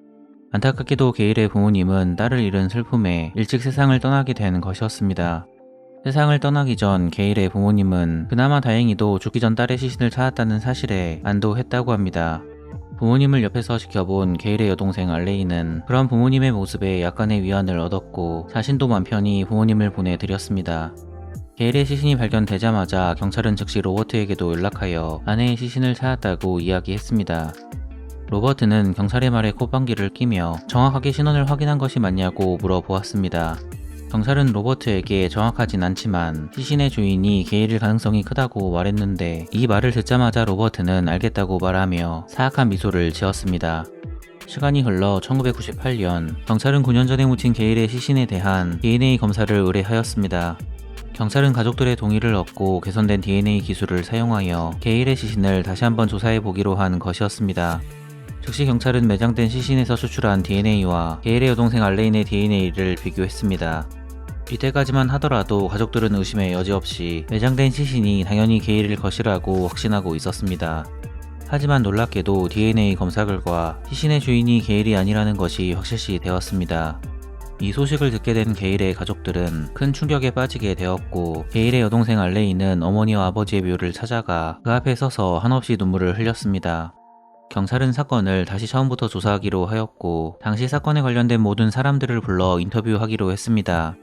안타깝게도 게일의 부모님은 딸을 잃은 슬픔에 일찍 세상을 떠나게 된 것이었습니다. 세상을 떠나기 전 게일의 부모님은 그나마 다행히도 죽기 전 딸의 시신을 찾았다는 사실에 안도했다고 합니다. 부모님을 옆에서 지켜본 게일의 여동생 알레이는 그런 부모님의 모습에 약간의 위안을 얻었고 자신도 맘 편히 부모님을 보내드렸습니다. 게일의 시신이 발견되자마자 경찰은 즉시 로버트에게도 연락하여 아내의 시신을 찾았다고 이야기했습니다. 로버트는 경찰의 말에 콧방귀를 끼며 정확하게 신원을 확인한 것이 맞냐고 물어보았습니다. 경찰은 로버트에게 정확하진 않지만 시신의 주인이 게일일 가능성이 크다고 말했는데 이 말을 듣자마자 로버트는 알겠다고 말하며 사악한 미소를 지었습니다. 시간이 흘러 1998년 경찰은 9년 전에 묻힌 게일의 시신에 대한 DNA 검사를 의뢰하였습니다. 경찰은 가족들의 동의를 얻고 개선된 DNA 기술을 사용하여 게일의 시신을 다시 한번 조사해 보기로 한 것이었습니다. 즉시 경찰은 매장된 시신에서 추출한 DNA와 게일의 여동생 알레인의 DNA를 비교했습니다. 이때까지만 하더라도 가족들은 의심의 여지 없이 매장된 시신이 당연히 게일일 것이라고 확신하고 있었습니다. 하지만 놀랍게도 DNA 검사 결과 시신의 주인이 게일이 아니라는 것이 확실시 되었습니다. 이 소식을 듣게 된 게일의 가족들은 큰 충격에 빠지게 되었고 게일의 여동생 알레이는 어머니와 아버지의 묘를 찾아가 그 앞에 서서 한없이 눈물을 흘렸습니다. 경찰은 사건을 다시 처음부터 조사하기로 하였고 당시 사건에 관련된 모든 사람들을 불러 인터뷰하기로 했습니다.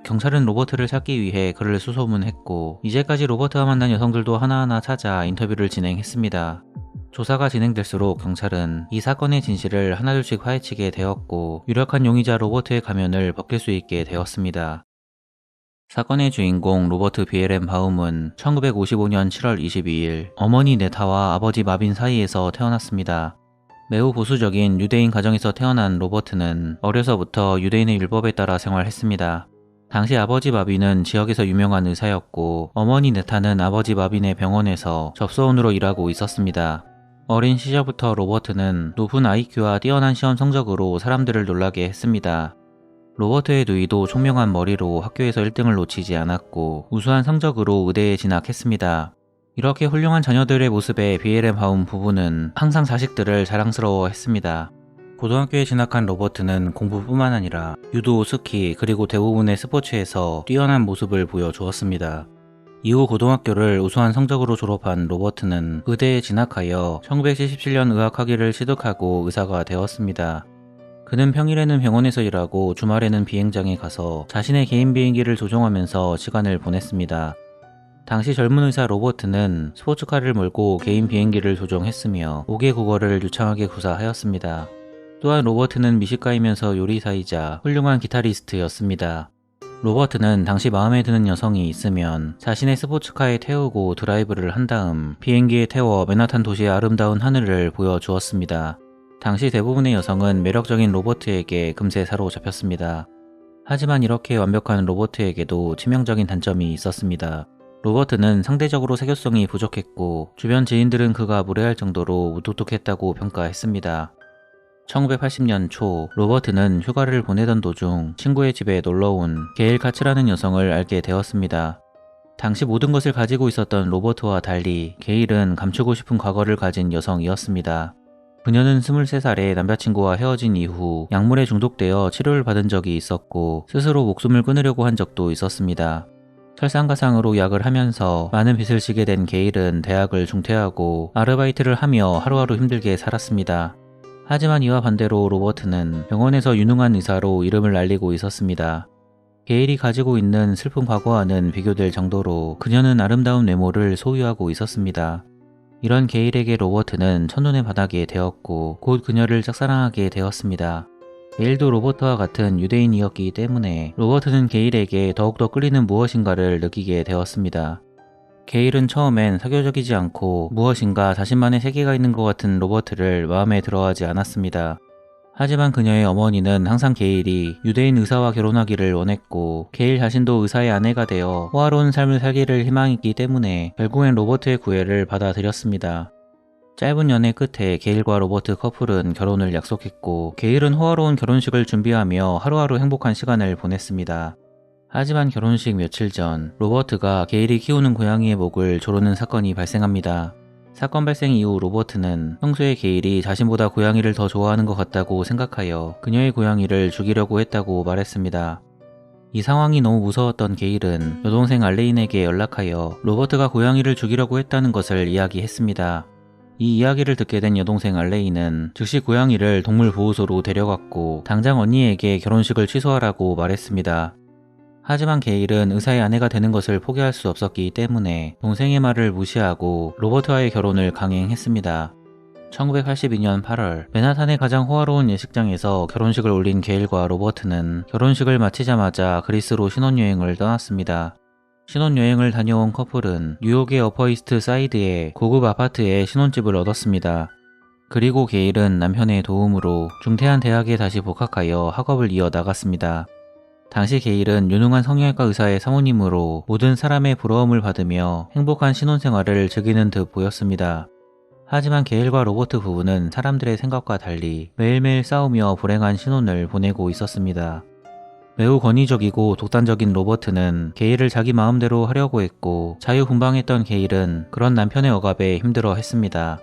경찰은 로버트를 찾기 위해 그를 수소문했고 이제까지 로버트가 만난 여성들도 하나하나 찾아 인터뷰를 진행했습니다. 조사가 진행될수록 경찰은 이 사건의 진실을 하나둘씩 파헤치게 되었고 유력한 용의자 로버트의 가면을 벗길 수 있게 되었습니다. 사건의 주인공 로버트 비에렌 바움은 1955년 7월 22일 어머니 네타와 아버지 마빈 사이에서 태어났습니다. 매우 보수적인 유대인 가정에서 태어난 로버트는 어려서부터 유대인의 율법에 따라 생활했습니다. 당시 아버지 마빈은 지역에서 유명한 의사였고 어머니 네타는 아버지 마빈의 병원에서 접수원으로 일하고 있었습니다. 어린 시절부터 로버트는 높은 IQ와 뛰어난 시험 성적으로 사람들을 놀라게 했습니다. 로버트의 누이도 총명한 머리로 학교에서 1등을 놓치지 않았고 우수한 성적으로 의대에 진학했습니다. 이렇게 훌륭한 자녀들의 모습에 비에렌 바움 부부는 항상 자식들을 자랑스러워했습니다. 고등학교에 진학한 로버트는 공부뿐만 아니라 유도, 스키, 그리고 대부분의 스포츠에서 뛰어난 모습을 보여주었습니다. 이후 고등학교를 우수한 성적으로 졸업한 로버트는 의대에 진학하여 1977년 의학학위를 취득하고 의사가 되었습니다. 그는 평일에는 병원에서 일하고 주말에는 비행장에 가서 자신의 개인 비행기를 조종하면서 시간을 보냈습니다. 당시 젊은 의사 로버트는 스포츠카를 몰고 개인 비행기를 조종했으며 5개 국어를 유창하게 구사하였습니다. 또한 로버트는 미식가이면서 요리사이자 훌륭한 기타리스트였습니다. 로버트는 당시 마음에 드는 여성이 있으면 자신의 스포츠카에 태우고 드라이브를 한 다음 비행기에 태워 맨하탄 도시의 아름다운 하늘을 보여주었습니다. 당시 대부분의 여성은 매력적인 로버트에게 금세 사로잡혔습니다. 하지만 이렇게 완벽한 로버트에게도 치명적인 단점이 있었습니다. 로버트는 상대적으로 사교성이 부족했고 주변 지인들은 그가 무례할 정도로 무뚝뚝했다고 평가했습니다. 1980년 초 로버트는 휴가를 보내던 도중 친구의 집에 놀러온 게일 카츠라는 여성을 알게 되었습니다. 당시 모든 것을 가지고 있었던 로버트와 달리 게일은 감추고 싶은 과거를 가진 여성이었습니다. 그녀는 23살에 남자친구와 헤어진 이후 약물에 중독되어 치료를 받은 적이 있었고 스스로 목숨을 끊으려고 한 적도 있었습니다. 설상가상으로 약을 하면서 많은 빚을 지게 된 게일은 대학을 중퇴하고 아르바이트를 하며 하루하루 힘들게 살았습니다. 하지만 이와 반대로 로버트는 병원에서 유능한 의사로 이름을 알리고 있었습니다. 게일이 가지고 있는 슬픈 과거와는 비교될 정도로 그녀는 아름다운 외모를 소유하고 있었습니다. 이런 게일에게 로버트는 첫눈에 반하게 되었고 곧 그녀를 짝사랑하게 되었습니다. 게일도 로버트와 같은 유대인이었기 때문에 로버트는 게일에게 더욱더 끌리는 무엇인가를 느끼게 되었습니다. 게일은 처음엔 사교적이지 않고 무엇인가 자신만의 세계가 있는 것 같은 로버트를 마음에 들어하지 않았습니다. 하지만 그녀의 어머니는 항상 게일이 유대인 의사와 결혼하기를 원했고 게일 자신도 의사의 아내가 되어 호화로운 삶을 살기를 희망했기 때문에 결국엔 로버트의 구애를 받아들였습니다. 짧은 연애 끝에 게일과 로버트 커플은 결혼을 약속했고 게일은 호화로운 결혼식을 준비하며 하루하루 행복한 시간을 보냈습니다. 하지만 결혼식 며칠 전 로버트가 게일이 키우는 고양이의 목을 조르는 사건이 발생합니다. 사건 발생 이후 로버트는 평소에 게일이 자신보다 고양이를 더 좋아하는 것 같다고 생각하여 그녀의 고양이를 죽이려고 했다고 말했습니다. 이 상황이 너무 무서웠던 게일은 여동생 알레인에게 연락하여 로버트가 고양이를 죽이려고 했다는 것을 이야기했습니다. 이 이야기를 듣게 된 여동생 알레인은 즉시 고양이를 동물보호소로 데려갔고 당장 언니에게 결혼식을 취소하라고 말했습니다. 하지만 게일은 의사의 아내가 되는 것을 포기할 수 없었기 때문에 동생의 말을 무시하고 로버트와의 결혼을 강행했습니다. 1982년 8월 맨하탄의 가장 호화로운 예식장에서 결혼식을 올린 게일과 로버트는 결혼식을 마치자마자 그리스로 신혼여행을 떠났습니다. 신혼여행을 다녀온 커플은 뉴욕의 어퍼이스트 사이드의 고급 아파트에 신혼집을 얻었습니다. 그리고 게일은 남편의 도움으로 중퇴한 대학에 다시 복학하여 학업을 이어나갔습니다. 당시 게일은 유능한 성형외과 의사의 사모님으로 모든 사람의 부러움을 받으며 행복한 신혼생활을 즐기는 듯 보였습니다. 하지만 게일과 로버트 부부는 사람들의 생각과 달리 매일매일 싸우며 불행한 신혼을 보내고 있었습니다. 매우 권위적이고 독단적인 로버트는 게일을 자기 마음대로 하려고 했고 자유분방했던 게일은 그런 남편의 억압에 힘들어했습니다.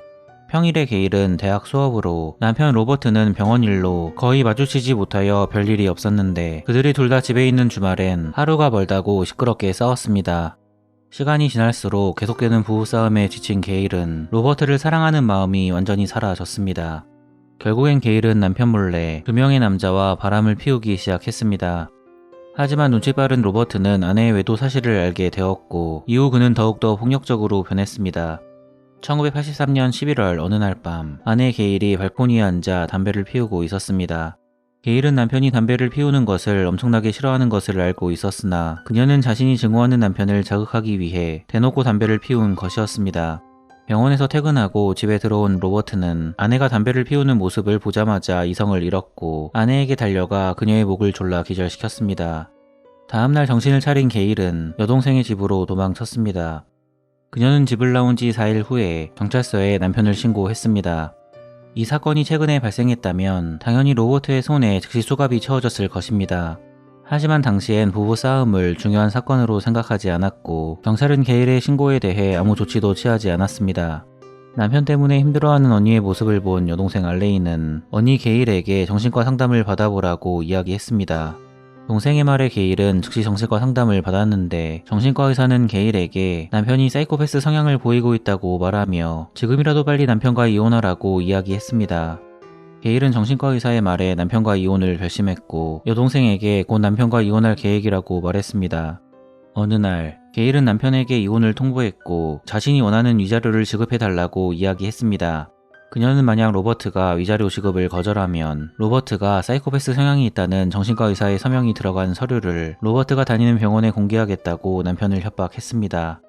평일에 게일은 대학 수업으로 남편 로버트는 병원 일로 거의 마주치지 못하여 별일이 없었는데 그들이 둘 다 집에 있는 주말엔 하루가 멀다고 시끄럽게 싸웠습니다. 시간이 지날수록 계속되는 부부싸움에 지친 게일은 로버트를 사랑하는 마음이 완전히 사라졌습니다. 결국엔 게일은 남편 몰래 2명의 남자와 바람을 피우기 시작했습니다. 하지만 눈치 빠른 로버트는 아내의 외도 사실을 알게 되었고 이후 그는 더욱더 폭력적으로 변했습니다. 1983년 11월 어느 날 밤 아내 게일이 발코니에 앉아 담배를 피우고 있었습니다. 게일은 남편이 담배를 피우는 것을 엄청나게 싫어하는 것을 알고 있었으나 그녀는 자신이 증오하는 남편을 자극하기 위해 대놓고 담배를 피운 것이었습니다. 병원에서 퇴근하고 집에 들어온 로버트는 아내가 담배를 피우는 모습을 보자마자 이성을 잃었고 아내에게 달려가 그녀의 목을 졸라 기절시켰습니다. 다음날 정신을 차린 게일은 여동생의 집으로 도망쳤습니다. 그녀는 집을 나온 지 4일 후에 경찰서에 남편을 신고했습니다. 이 사건이 최근에 발생했다면 당연히 로버트의 손에 즉시 수갑이 채워졌을 것입니다. 하지만 당시엔 부부싸움을 중요한 사건으로 생각하지 않았고 경찰은 게일의 신고에 대해 아무 조치도 취하지 않았습니다. 남편 때문에 힘들어하는 언니의 모습을 본 여동생 알레인은 언니 게일에게 정신과 상담을 받아보라고 이야기했습니다. 동생의 말에 게일은 즉시 정신과 상담을 받았는데 정신과 의사는 게일에게 남편이 사이코패스 성향을 보이고 있다고 말하며 지금이라도 빨리 남편과 이혼하라고 이야기했습니다. 게일은 정신과 의사의 말에 남편과 이혼을 결심했고 여동생에게 곧 남편과 이혼할 계획이라고 말했습니다. 어느 날 게일은 남편에게 이혼을 통보했고 자신이 원하는 위자료를 지급해달라고 이야기했습니다. 그녀는 만약 로버트가 위자료 지급을 거절하면 로버트가 사이코패스 성향이 있다는 정신과 의사의 서명이 들어간 서류를 로버트가 다니는 병원에 공개하겠다고 남편을 협박했습니다.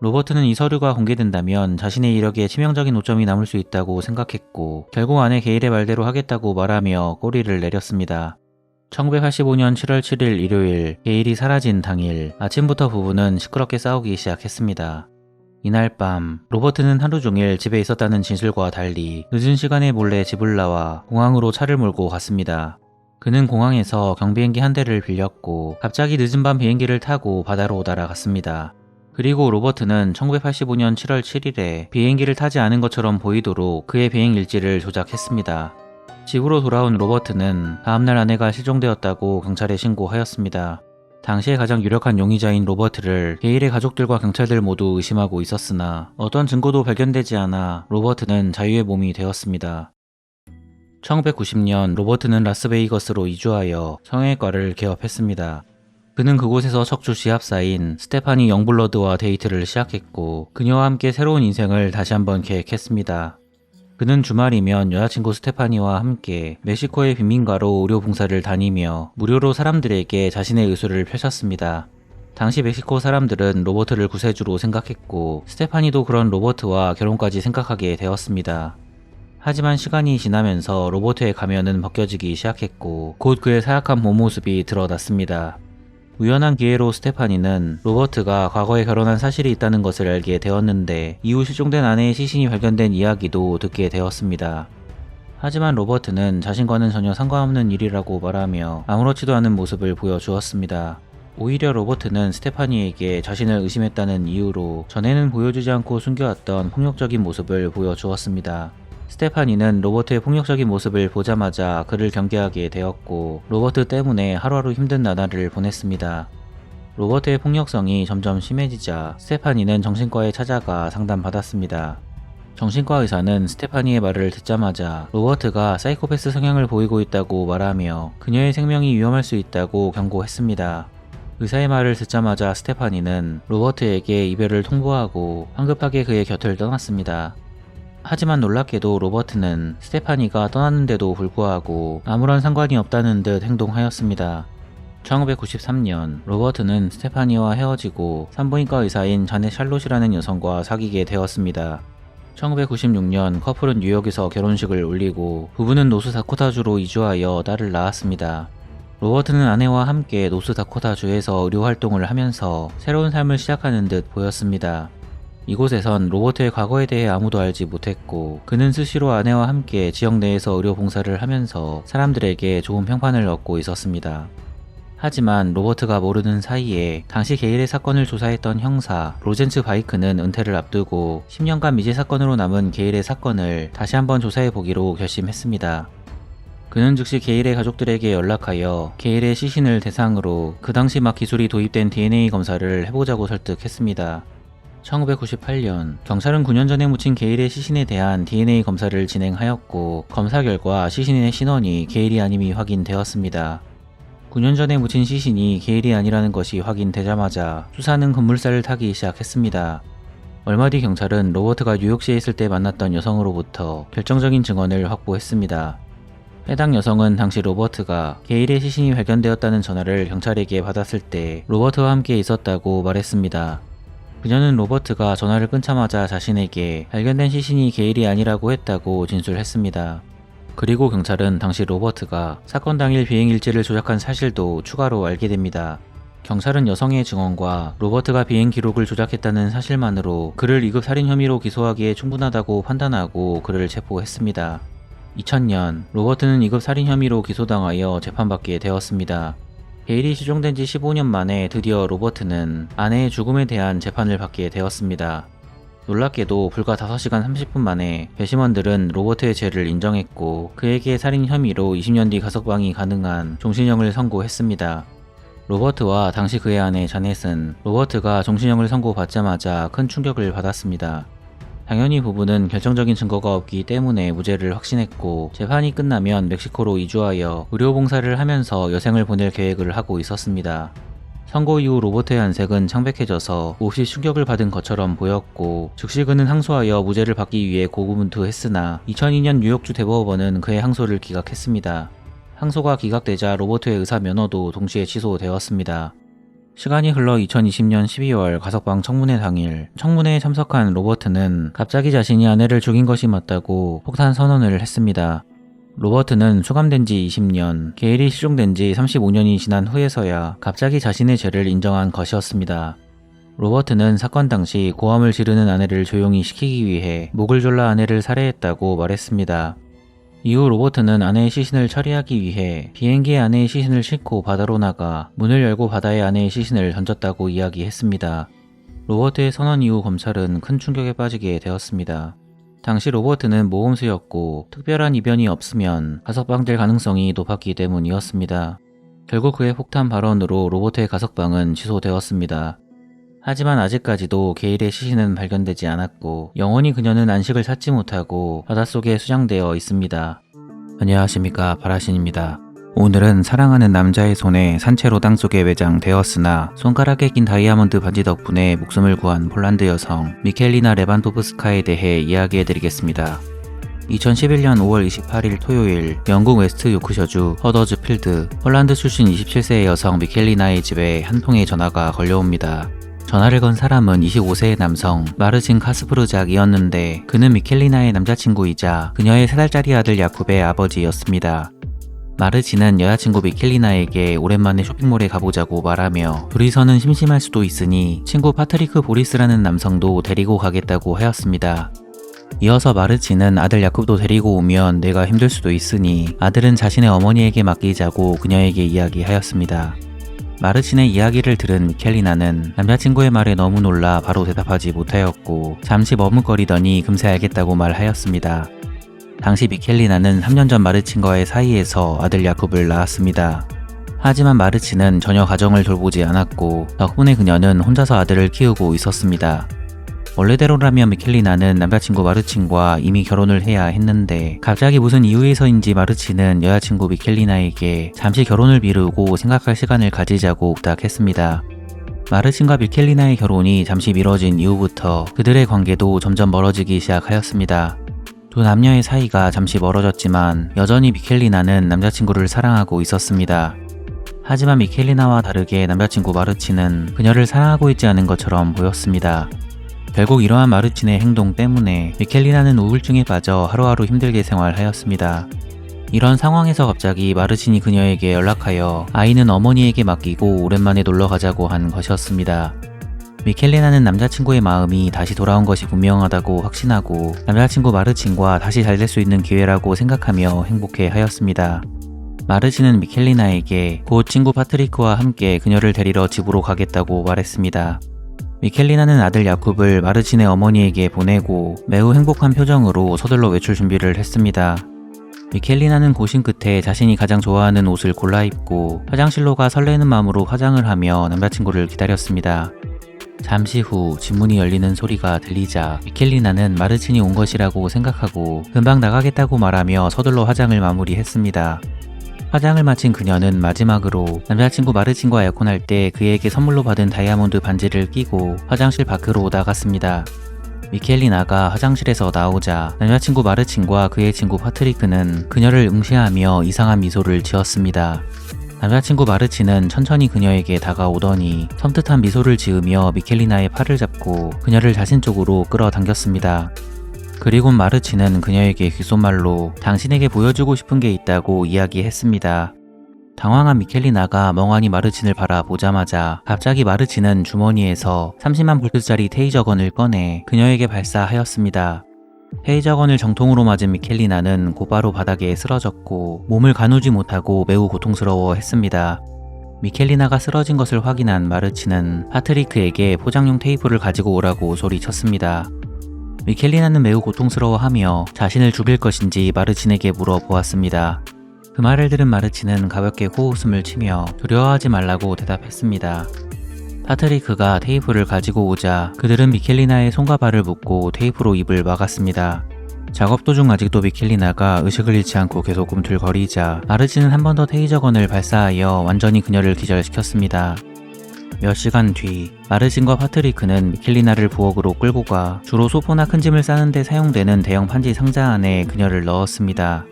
로버트는 이 서류가 공개된다면 자신의 이력에 치명적인 오점이 남을 수 있다고 생각했고 결국 아내 게일의 말대로 하겠다고 말하며 꼬리를 내렸습니다. 1985년 7월 7일 일요일 게일이 사라진 당일 아침부터 부부는 시끄럽게 싸우기 시작했습니다. 이날 밤 로버트는 하루 종일 집에 있었다는 진술과 달리 늦은 시간에 몰래 집을 나와 공항으로 차를 몰고 갔습니다. 그는 공항에서 경비행기 한 대를 빌렸고 갑자기 늦은 밤 비행기를 타고 바다로 날아갔습니다. 그리고 로버트는 1985년 7월 7일에 비행기를 타지 않은 것처럼 보이도록 그의 비행 일지를 조작했습니다. 집으로 돌아온 로버트는 다음날 아내가 실종되었다고 경찰에 신고하였습니다. 당시에 가장 유력한 용의자인 로버트를 게일의 가족들과 경찰들 모두 의심하고 있었으나 어떤 증거도 발견되지 않아 로버트는 자유의 몸이 되었습니다. 1990년 로버트는 라스베이거스로 이주하여 성형외과를 개업했습니다. 그는 그곳에서 척추 지압사인 스테파니 영블러드와 데이트를 시작했고 그녀와 함께 새로운 인생을 다시 한번 계획했습니다. 그는 주말이면 여자친구 스테파니와 함께 멕시코의 빈민가로 의료 봉사를 다니며 무료로 사람들에게 자신의 의술을 펼쳤습니다. 당시 멕시코 사람들은 로버트를 구세주로 생각했고 스테파니도 그런 로버트와 결혼까지 생각하게 되었습니다. 하지만 시간이 지나면서 로버트의 가면은 벗겨지기 시작했고 곧 그의 사악한 몸 모습이 드러났습니다. 우연한 기회로 스테파니는 로버트가 과거에 결혼한 사실이 있다는 것을 알게 되었는데 이후 실종된 아내의 시신이 발견된 이야기도 듣게 되었습니다. 하지만 로버트는 자신과는 전혀 상관없는 일이라고 말하며 아무렇지도 않은 모습을 보여주었습니다. 오히려 로버트는 스테파니에게 자신을 의심했다는 이유로 전에는 보여주지 않고 숨겨왔던 폭력적인 모습을 보여주었습니다. 스테파니는 로버트의 폭력적인 모습을 보자마자 그를 경계하게 되었고 로버트 때문에 하루하루 힘든 나날을 보냈습니다. 로버트의 폭력성이 점점 심해지자 스테파니는 정신과에 찾아가 상담받았습니다. 정신과 의사는 스테파니의 말을 듣자마자 로버트가 사이코패스 성향을 보이고 있다고 말하며 그녀의 생명이 위험할 수 있다고 경고했습니다. 의사의 말을 듣자마자 스테파니는 로버트에게 이별을 통보하고 황급하게 그의 곁을 떠났습니다. 하지만 놀랍게도 로버트는 스테파니가 떠났는데도 불구하고 아무런 상관이 없다는 듯 행동하였습니다. 1993년 로버트는 스테파니와 헤어지고 산부인과 의사인 자넷 샬롯이라는 여성과 사귀게 되었습니다. 1996년 커플은 뉴욕에서 결혼식을 올리고 부부는 노스다코타주로 이주하여 딸을 낳았습니다. 로버트는 아내와 함께 노스다코타주에서 의료활동을 하면서 새로운 삶을 시작하는 듯 보였습니다. 이곳에선 로버트의 과거에 대해 아무도 알지 못했고 그는 스스로 아내와 함께 지역 내에서 의료 봉사를 하면서 사람들에게 좋은 평판을 얻고 있었습니다. 하지만 로버트가 모르는 사이에 당시 게일의 사건을 조사했던 형사 로젠츠 바이크는 은퇴를 앞두고 10년간 미제 사건으로 남은 게일의 사건을 다시 한번 조사해보기로 결심했습니다. 그는 즉시 게일의 가족들에게 연락하여 게일의 시신을 대상으로 그 당시 막 기술이 도입된 DNA 검사를 해보자고 설득했습니다. 1998년 경찰은 9년 전에 묻힌 게일의 시신에 대한 DNA 검사를 진행하였고 검사 결과 시신의 신원이 게일이 아님이 확인되었습니다. 9년 전에 묻힌 시신이 게일이 아니라는 것이 확인되자마자 수사는 급물살을 타기 시작했습니다. 얼마 뒤 경찰은 로버트가 뉴욕시에 있을 때 만났던 여성으로부터 결정적인 증언을 확보했습니다. 해당 여성은 당시 로버트가 게일의 시신이 발견되었다는 전화를 경찰에게 받았을 때 로버트와 함께 있었다고 말했습니다. 그녀는 로버트가 전화를 끊자마자 자신에게 발견된 시신이 게일이 아니라고 했다고 진술했습니다. 그리고 경찰은 당시 로버트가 사건 당일 비행일지를 조작한 사실도 추가로 알게 됩니다. 경찰은 여성의 증언과 로버트가 비행 기록을 조작했다는 사실만으로 그를 2급 살인 혐의로 기소하기에 충분하다고 판단하고 그를 체포했습니다. 2000년 로버트는 2급 살인 혐의로 기소당하여 재판받게 되었습니다. 게일이 실종된 지 15년 만에 드디어 로버트는 아내의 죽음에 대한 재판을 받게 되었습니다. 놀랍게도 불과 5시간 30분 만에 배심원들은 로버트의 죄를 인정했고 그에게 살인 혐의로 20년 뒤 가석방이 가능한 종신형을 선고했습니다. 로버트와 당시 그의 아내 자넷은 로버트가 종신형을 선고받자마자 큰 충격을 받았습니다. 당연히 부부는 결정적인 증거가 없기 때문에 무죄를 확신했고 재판이 끝나면 멕시코로 이주하여 의료봉사를 하면서 여생을 보낼 계획을 하고 있었습니다. 선고 이후 로버트의 안색은 창백해져서 몹시 충격을 받은 것처럼 보였고 즉시 그는 항소하여 무죄를 받기 위해 고군분투했으나 2002년 뉴욕주 대법원은 그의 항소를 기각했습니다. 항소가 기각되자 로버트의 의사 면허도 동시에 취소되었습니다. 시간이 흘러 2020년 12월 가석방 청문회 당일 청문회에 참석한 로버트는 갑자기 자신이 아내를 죽인 것이 맞다고 폭탄 선언을 했습니다. 로버트는 수감된 지 20년, 게일이 실종된 지 35년이 지난 후에서야 갑자기 자신의 죄를 인정한 것이었습니다. 로버트는 사건 당시 고함을 지르는 아내를 조용히 시키기 위해 목을 졸라 아내를 살해했다고 말했습니다. 이후 로버트는 아내의 시신을 처리하기 위해 비행기에 아내의 시신을 싣고 바다로 나가 문을 열고 바다에 아내의 시신을 던졌다고 이야기했습니다. 로버트의 선언 이후 검찰은 큰 충격에 빠지게 되었습니다. 당시 로버트는 모범수였고 특별한 이변이 없으면 가석방될 가능성이 높았기 때문이었습니다. 결국 그의 폭탄 발언으로 로버트의 가석방은 취소되었습니다. 하지만 아직까지도 게일의 시신은 발견되지 않았고 영원히 그녀는 안식을 찾지 못하고 바닷속에 수장되어 있습니다. 안녕하십니까, 바라신입니다. 오늘은 사랑하는 남자의 손에 산채로 땅속에 매장되었으나 손가락에 낀 다이아몬드 반지 덕분에 목숨을 구한 폴란드 여성 미켈리나 레반도프스카에 대해 이야기해드리겠습니다. 2011년 5월 28일 토요일 영국 웨스트 요크셔주 허더즈필드 폴란드 출신 27세의 여성 미켈리나의 집에 한 통의 전화가 걸려옵니다. 전화를 건 사람은 25세의 남성 마르친 카스프르작이었는데 그는 미켈리나의 남자친구이자 그녀의 3달짜리 아들 야콥의 아버지였습니다. 마르친은 여자친구 미켈리나에게 오랜만에 쇼핑몰에 가보자고 말하며 둘이서는 심심할 수도 있으니 친구 파트리크 보리스라는 남성도 데리고 가겠다고 하였습니다. 이어서 마르친은 아들 야콥도 데리고 오면 내가 힘들 수도 있으니 아들은 자신의 어머니에게 맡기자고 그녀에게 이야기하였습니다. 마르친의 이야기를 들은 미켈리나는 남자친구의 말에 너무 놀라 바로 대답하지 못하였고 잠시 머뭇거리더니 금세 알겠다고 말하였습니다. 당시 미켈리나는 3년 전 마르친과의 사이에서 아들 야콥을 낳았습니다. 하지만 마르친은 전혀 가정을 돌보지 않았고 덕분에 그녀는 혼자서 아들을 키우고 있었습니다. 원래대로라면 미켈리나는 남자친구 마르친과 이미 결혼을 해야 했는데 갑자기 무슨 이유에서인지 마르친은 여자친구 미켈리나에게 잠시 결혼을 미루고 생각할 시간을 가지자고 부탁했습니다. 마르친과 미켈리나의 결혼이 잠시 미뤄진 이후부터 그들의 관계도 점점 멀어지기 시작하였습니다. 두 남녀의 사이가 잠시 멀어졌지만 여전히 미켈리나는 남자친구를 사랑하고 있었습니다. 하지만 미켈리나와 다르게 남자친구 마르친은 그녀를 사랑하고 있지 않은 것처럼 보였습니다. 결국 이러한 마르친의 행동 때문에 미켈리나는 우울증에 빠져 하루하루 힘들게 생활하였습니다. 이런 상황에서 갑자기 마르친이 그녀에게 연락하여 아이는 어머니에게 맡기고 오랜만에 놀러 가자고 한 것이었습니다. 미켈리나는 남자친구의 마음이 다시 돌아온 것이 분명하다고 확신하고 남자친구 마르친과 다시 잘 될 수 있는 기회라고 생각하며 행복해 하였습니다. 마르친은 미켈리나에게 곧 친구 파트리크와 함께 그녀를 데리러 집으로 가겠다고 말했습니다. 미켈리나는 아들 야콥을 마르친의 어머니에게 보내고 매우 행복한 표정으로 서둘러 외출 준비를 했습니다. 미켈리나는 고심 끝에 자신이 가장 좋아하는 옷을 골라 입고 화장실로 가 설레는 마음으로 화장을 하며 남자친구를 기다렸습니다. 잠시 후 집문이 열리는 소리가 들리자 미켈리나는 마르친이 온 것이라고 생각하고 금방 나가겠다고 말하며 서둘러 화장을 마무리했습니다. 화장을 마친 그녀는 마지막으로 남자친구 마르친과 약혼할 때 그에게 선물로 받은 다이아몬드 반지를 끼고 화장실 밖으로 나갔습니다. 미켈리나가 화장실에서 나오자 남자친구 마르친과 그의 친구 파트리크는 그녀를 응시하며 이상한 미소를 지었습니다. 남자친구 마르친은 천천히 그녀에게 다가오더니 섬뜩한 미소를 지으며 미켈리나의 팔을 잡고 그녀를 자신 쪽으로 끌어당겼습니다. 그리고 마르친은 그녀에게 귓속말로 당신에게 보여주고 싶은 게 있다고 이야기했습니다. 당황한 미켈리나가 멍하니 마르친을 바라보자마자 갑자기 마르친은 주머니에서 30만 볼트짜리 테이저건을 꺼내 그녀에게 발사하였습니다. 테이저건을 정통으로 맞은 미켈리나는 곧바로 바닥에 쓰러졌고 몸을 가누지 못하고 매우 고통스러워했습니다. 미켈리나가 쓰러진 것을 확인한 마르친은 파트리크에게 포장용 테이프를 가지고 오라고 소리쳤습니다. 미켈리나는 매우 고통스러워하며 자신을 죽일 것인지 마르친에게 물어보았습니다. 그 말을 들은 마르친은 가볍게 호흡숨을 치며 두려워하지 말라고 대답했습니다. 파트리크가 테이프를 가지고 오자 그들은 미켈리나의 손과 발을 묶고 테이프로 입을 막았습니다. 작업 도중 아직도 미켈리나가 의식을 잃지 않고 계속 꿈틀거리자 마르친은 한 번 더 테이저건을 발사하여 완전히 그녀를 기절시켰습니다. 몇 시간 뒤 마르친과 파트리크는 미켈리나를 부엌으로 끌고 가 주로 소포나 큰 짐을 싸는 데 사용되는 대형 판지 상자 안에 그녀를 넣었습니다.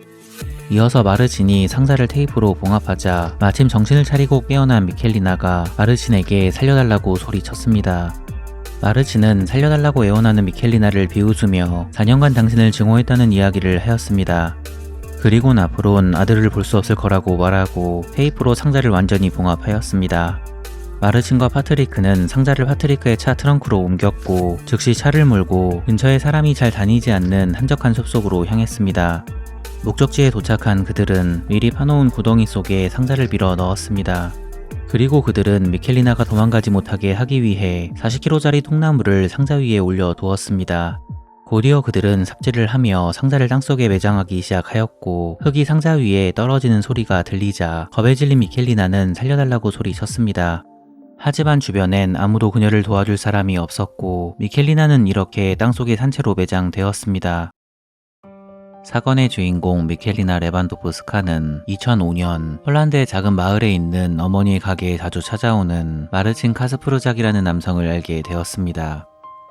이어서 마르친이 상자를 테이프로 봉합하자 마침 정신을 차리고 깨어난 미켈리나가 마르친에게 살려달라고 소리쳤습니다. 마르친은 살려달라고 애원하는 미켈리나를 비웃으며 4년간 당신을 증오했다는 이야기를 하였습니다. 그리곤 앞으론 아들을 볼 수 없을 거라고 말하고 테이프로 상자를 완전히 봉합하였습니다. 마르친과 파트리크는 상자를 파트리크의 차 트렁크로 옮겼고 즉시 차를 몰고 근처에 사람이 잘 다니지 않는 한적한 숲속으로 향했습니다. 목적지에 도착한 그들은 미리 파놓은 구덩이 속에 상자를 밀어 넣었습니다. 그리고 그들은 미켈리나가 도망가지 못하게 하기 위해 40kg짜리 통나무를 상자 위에 올려 두었습니다. 곧이어 그들은 삽질을 하며 상자를 땅속에 매장하기 시작하였고 흙이 상자 위에 떨어지는 소리가 들리자 겁에 질린 미켈리나는 살려달라고 소리쳤습니다. 하지만 주변엔 아무도 그녀를 도와줄 사람이 없었고 미켈리나는 이렇게 땅속에 산채로 매장되었습니다. 사건의 주인공 미켈리나 레반도프스카는 2005년 폴란드의 작은 마을에 있는 어머니의 가게에 자주 찾아오는 마르친 카스프르작이라는 남성을 알게 되었습니다.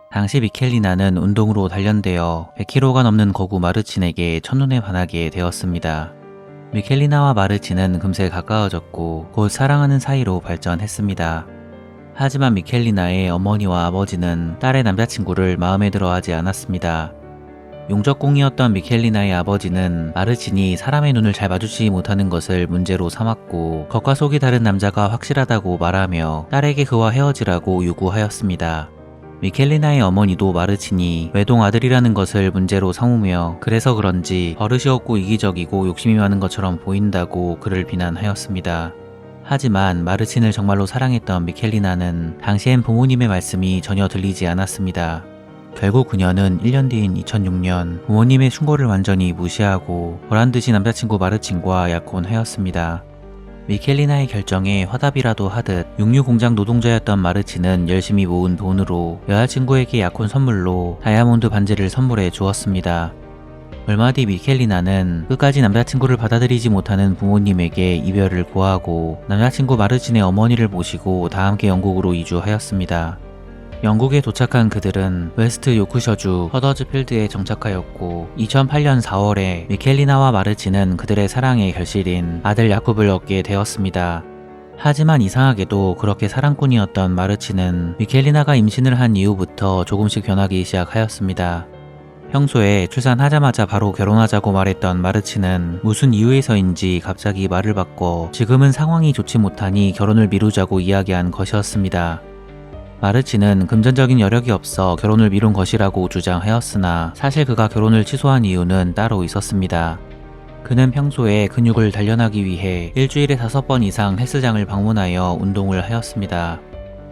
당시 미켈리나는 운동으로 단련되어 100kg가 넘는 거구 마르친에게 첫눈에 반하게 되었습니다. 미켈리나와 마르친은 금세 가까워졌고 곧 사랑하는 사이로 발전했습니다. 하지만 미켈리나의 어머니와 아버지는 딸의 남자친구를 마음에 들어 하지 않았습니다. 용적공이었던 미켈리나의 아버지는 마르친이 사람의 눈을 잘 마주치지 못하는 것을 문제로 삼았고 겉과 속이 다른 남자가 확실하다고 말하며 딸에게 그와 헤어지라고 요구하였습니다. 미켈리나의 어머니도 마르친이 외동 아들이라는 것을 문제로 삼으며 그래서 그런지 버릇이 없고 이기적이고 욕심이 많은 것처럼 보인다고 그를 비난하였습니다. 하지만 마르친을 정말로 사랑했던 미켈리나는 당시엔 부모님의 말씀이 전혀 들리지 않았습니다. 결국 그녀는 1년 뒤인 2006년 부모님의 충고를 완전히 무시하고 보란듯이 남자친구 마르친과 약혼하였습니다. 미켈리나의 결정에 화답이라도 하듯 육류 공장 노동자였던 마르친은 열심히 모은 돈으로 여자친구에게 약혼 선물로 다이아몬드 반지를 선물해 주었습니다. 얼마 뒤 미켈리나는 끝까지 남자친구를 받아들이지 못하는 부모님에게 이별을 고하고 남자친구 마르친의 어머니를 모시고 다 함께 영국으로 이주하였습니다. 영국에 도착한 그들은 웨스트 요크셔주 허더즈필드에 정착하였고 2008년 4월에 미켈리나와 마르친은 그들의 사랑의 결실인 아들 야콥을 얻게 되었습니다. 하지만 이상하게도 그렇게 사랑꾼이었던 마르친은 미켈리나가 임신을 한 이후부터 조금씩 변하기 시작하였습니다. 평소에 출산하자마자 바로 결혼하자고 말했던 마르친은 무슨 이유에서인지 갑자기 말을 바꿔 지금은 상황이 좋지 못하니 결혼을 미루자고 이야기한 것이었습니다. 마르친은 금전적인 여력이 없어 결혼을 미룬 것이라고 주장하였으나 사실 그가 결혼을 취소한 이유는 따로 있었습니다. 그는 평소에 근육을 단련하기 위해 일주일에 5번 이상 헬스장을 방문하여 운동을 하였습니다.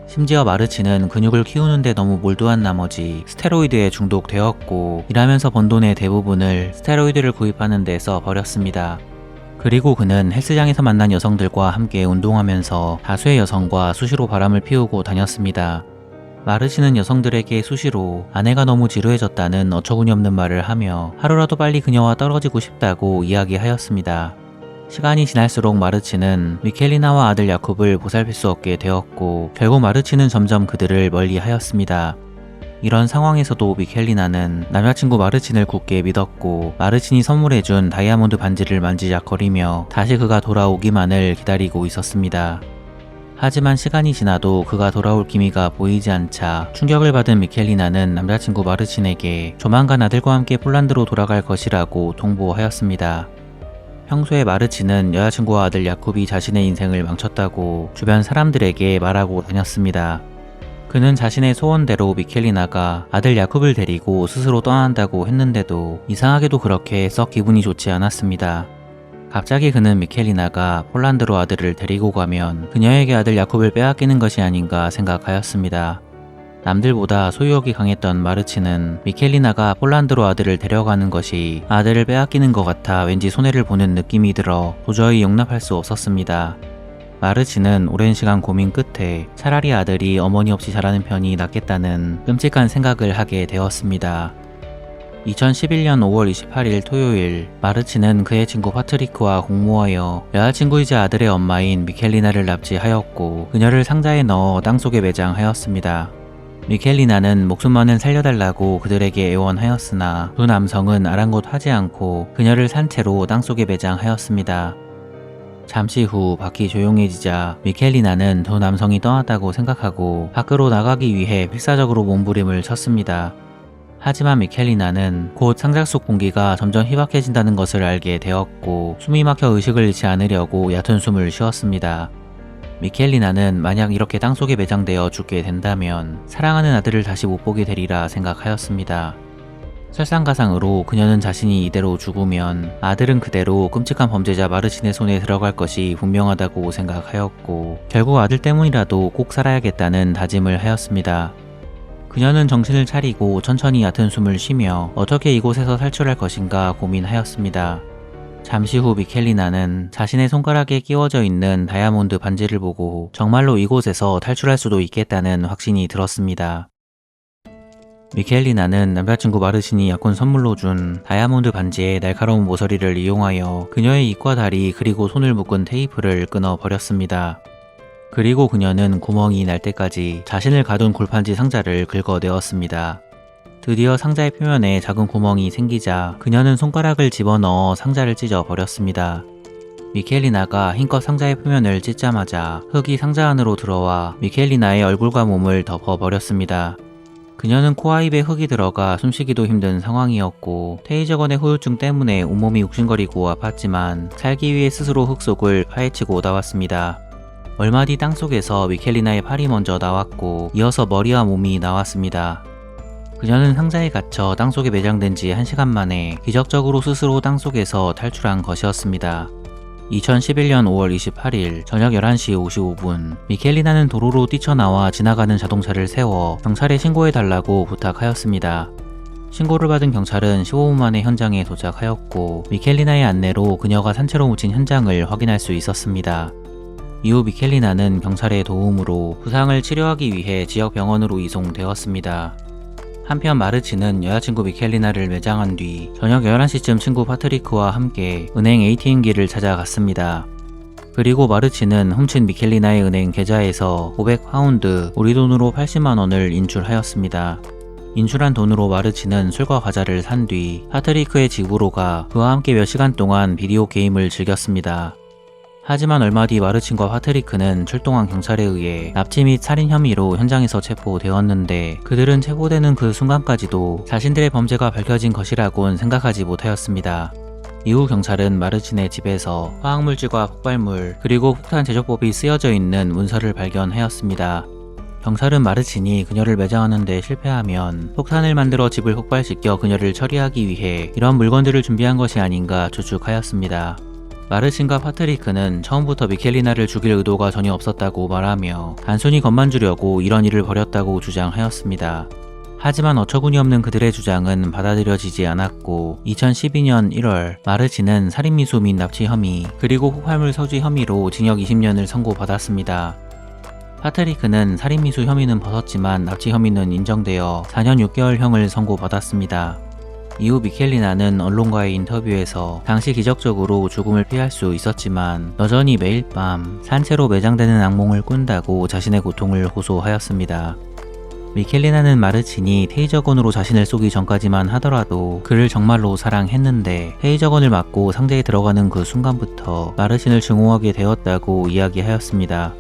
심지어 마르친은 근육을 키우는데 너무 몰두한 나머지 스테로이드에 중독되었고 일하면서 번 돈의 대부분을 스테로이드를 구입하는 데 써 버렸습니다. 그리고 그는 헬스장에서 만난 여성들과 함께 운동하면서 다수의 여성과 수시로 바람을 피우고 다녔습니다. 마르친은 여성들에게 수시로 아내가 너무 지루해졌다는 어처구니 없는 말을 하며 하루라도 빨리 그녀와 떨어지고 싶다고 이야기하였습니다. 시간이 지날수록 마르친은 미켈리나와 아들 야콥을 보살필 수 없게 되었고 결국 마르친은 점점 그들을 멀리하였습니다. 이런 상황에서도 미켈리나는 남자친구 마르친을 굳게 믿었고 마르친이 선물해준 다이아몬드 반지를 만지작거리며 다시 그가 돌아오기만을 기다리고 있었습니다. 하지만 시간이 지나도 그가 돌아올 기미가 보이지 않자 충격을 받은 미켈리나는 남자친구 마르친에게 조만간 아들과 함께 폴란드로 돌아갈 것이라고 통보하였습니다. 평소에 마르친은 여자친구와 아들 야콥이 자신의 인생을 망쳤다고 주변 사람들에게 말하고 다녔습니다. 그는 자신의 소원대로 미켈리나가 아들 야콥을 데리고 스스로 떠난다고 했는데도 이상하게도 그렇게 썩 기분이 좋지 않았습니다. 갑자기 그는 미켈리나가 폴란드로 아들을 데리고 가면 그녀에게 아들 야콥을 빼앗기는 것이 아닌가 생각하였습니다. 남들보다 소유욕이 강했던 마르친은 미켈리나가 폴란드로 아들을 데려가는 것이 아들을 빼앗기는 것 같아 왠지 손해를 보는 느낌이 들어 도저히 용납할 수 없었습니다. 마르친은 오랜 시간 고민 끝에 차라리 아들이 어머니 없이 자라는 편이 낫겠다는 끔찍한 생각을 하게 되었습니다. 2011년 5월 28일 토요일 마르친은 그의 친구 파트리크와 공모하여 여자친구이자 아들의 엄마인 미켈리나를 납치하였고 그녀를 상자에 넣어 땅속에 매장하였습니다. 미켈리나는 목숨만은 살려달라고 그들에게 애원하였으나 두 남성은 아랑곳하지 않고 그녀를 산채로 땅속에 매장하였습니다. 잠시 후 밖이 조용해지자 미켈리나는 두 남성이 떠났다고 생각하고 밖으로 나가기 위해 필사적으로 몸부림을 쳤습니다. 하지만 미켈리나는 곧 상자 속 공기가 점점 희박해진다는 것을 알게 되었고 숨이 막혀 의식을 잃지 않으려고 얕은 숨을 쉬었습니다. 미켈리나는 만약 이렇게 땅속에 매장되어 죽게 된다면 사랑하는 아들을 다시 못 보게 되리라 생각하였습니다. 설상가상으로 그녀는 자신이 이대로 죽으면 아들은 그대로 끔찍한 범죄자 마르친의 손에 들어갈 것이 분명하다고 생각하였고 결국 아들 때문이라도 꼭 살아야겠다는 다짐을 하였습니다. 그녀는 정신을 차리고 천천히 얕은 숨을 쉬며 어떻게 이곳에서 탈출할 것인가 고민하였습니다. 잠시 후 미켈리나는 자신의 손가락에 끼워져 있는 다이아몬드 반지를 보고 정말로 이곳에서 탈출할 수도 있겠다는 확신이 들었습니다. 미켈리나는 남자친구 마르친이 약혼 선물로 준 다이아몬드 반지의 날카로운 모서리를 이용하여 그녀의 입과 다리 그리고 손을 묶은 테이프를 끊어 버렸습니다. 그리고 그녀는 구멍이 날 때까지 자신을 가둔 골판지 상자를 긁어내었습니다. 드디어 상자의 표면에 작은 구멍이 생기자 그녀는 손가락을 집어넣어 상자를 찢어 버렸습니다. 미켈리나가 힘껏 상자의 표면을 찢자마자 흙이 상자 안으로 들어와 미켈리나의 얼굴과 몸을 덮어 버렸습니다. 그녀는 코와 입에 흙이 들어가 숨쉬기도 힘든 상황이었고 테이저건의 후유증 때문에 온몸이 욱신거리고 아팠지만 살기 위해 스스로 흙 속을 파헤치고 나왔습니다. 얼마 뒤 땅속에서 미켈리나의 팔이 먼저 나왔고 이어서 머리와 몸이 나왔습니다. 그녀는 상자에 갇혀 땅속에 매장된 지 1시간 만에 기적적으로 스스로 땅속에서 탈출한 것이었습니다. 2011년 5월 28일 저녁 11시 55분 미켈리나는 도로로 뛰쳐나와 지나가는 자동차를 세워 경찰에 신고해달라고 부탁하였습니다. 신고를 받은 경찰은 15분 만에 현장에 도착하였고 미켈리나의 안내로 그녀가 산채로 묻힌 현장을 확인할 수 있었습니다. 이후 미켈리나는 경찰의 도움으로 부상을 치료하기 위해 지역 병원으로 이송되었습니다. 한편 마르친은 여자친구 미켈리나를 매장한 뒤 저녁 11시쯤 친구 파트리크와 함께 은행 ATM기를 찾아갔습니다. 그리고 마르친은 훔친 미켈리나의 은행 계좌에서 500파운드, 우리 돈으로 80만원을 인출하였습니다. 인출한 돈으로 마르친은 술과 과자를 산 뒤 파트리크의 집으로 가 그와 함께 몇 시간 동안 비디오 게임을 즐겼습니다. 하지만 얼마 뒤 마르친과 파트리크는 출동한 경찰에 의해 납치 및 살인 혐의로 현장에서 체포되었는데 그들은 체포되는 그 순간까지도 자신들의 범죄가 밝혀진 것이라곤 생각하지 못하였습니다. 이후 경찰은 마르친의 집에서 화학물질과 폭발물 그리고 폭탄 제조법이 쓰여져 있는 문서를 발견하였습니다. 경찰은 마르친이 그녀를 매장하는 데 실패하면 폭탄을 만들어 집을 폭발시켜 그녀를 처리하기 위해 이런 물건들을 준비한 것이 아닌가 추측하였습니다. 마르친과 파트리크는 처음부터 미켈리나를 죽일 의도가 전혀 없었다고 말하며 단순히 겁만 주려고 이런 일을 벌였다고 주장하였습니다. 하지만 어처구니 없는 그들의 주장은 받아들여지지 않았고 2012년 1월 마르친은 살인미수 및 납치 혐의 그리고 폭발물 소지 혐의로 징역 20년을 선고받았습니다. 파트리크는 살인미수 혐의는 벗었지만 납치 혐의는 인정되어 4년 6개월형을 선고받았습니다. 이후 미켈리나는 언론과의 인터뷰에서 당시 기적적으로 죽음을 피할 수 있었지만 여전히 매일 밤 산채로 매장되는 악몽을 꾼다고 자신의 고통을 호소하였습니다. 미켈리나는 마르친이 테이저건으로 자신을 쏘기 전까지만 하더라도 그를 정말로 사랑했는데 테이저건을 맞고 상자에 들어가는 그 순간부터 마르친을 증오하게 되었다고 이야기하였습니다.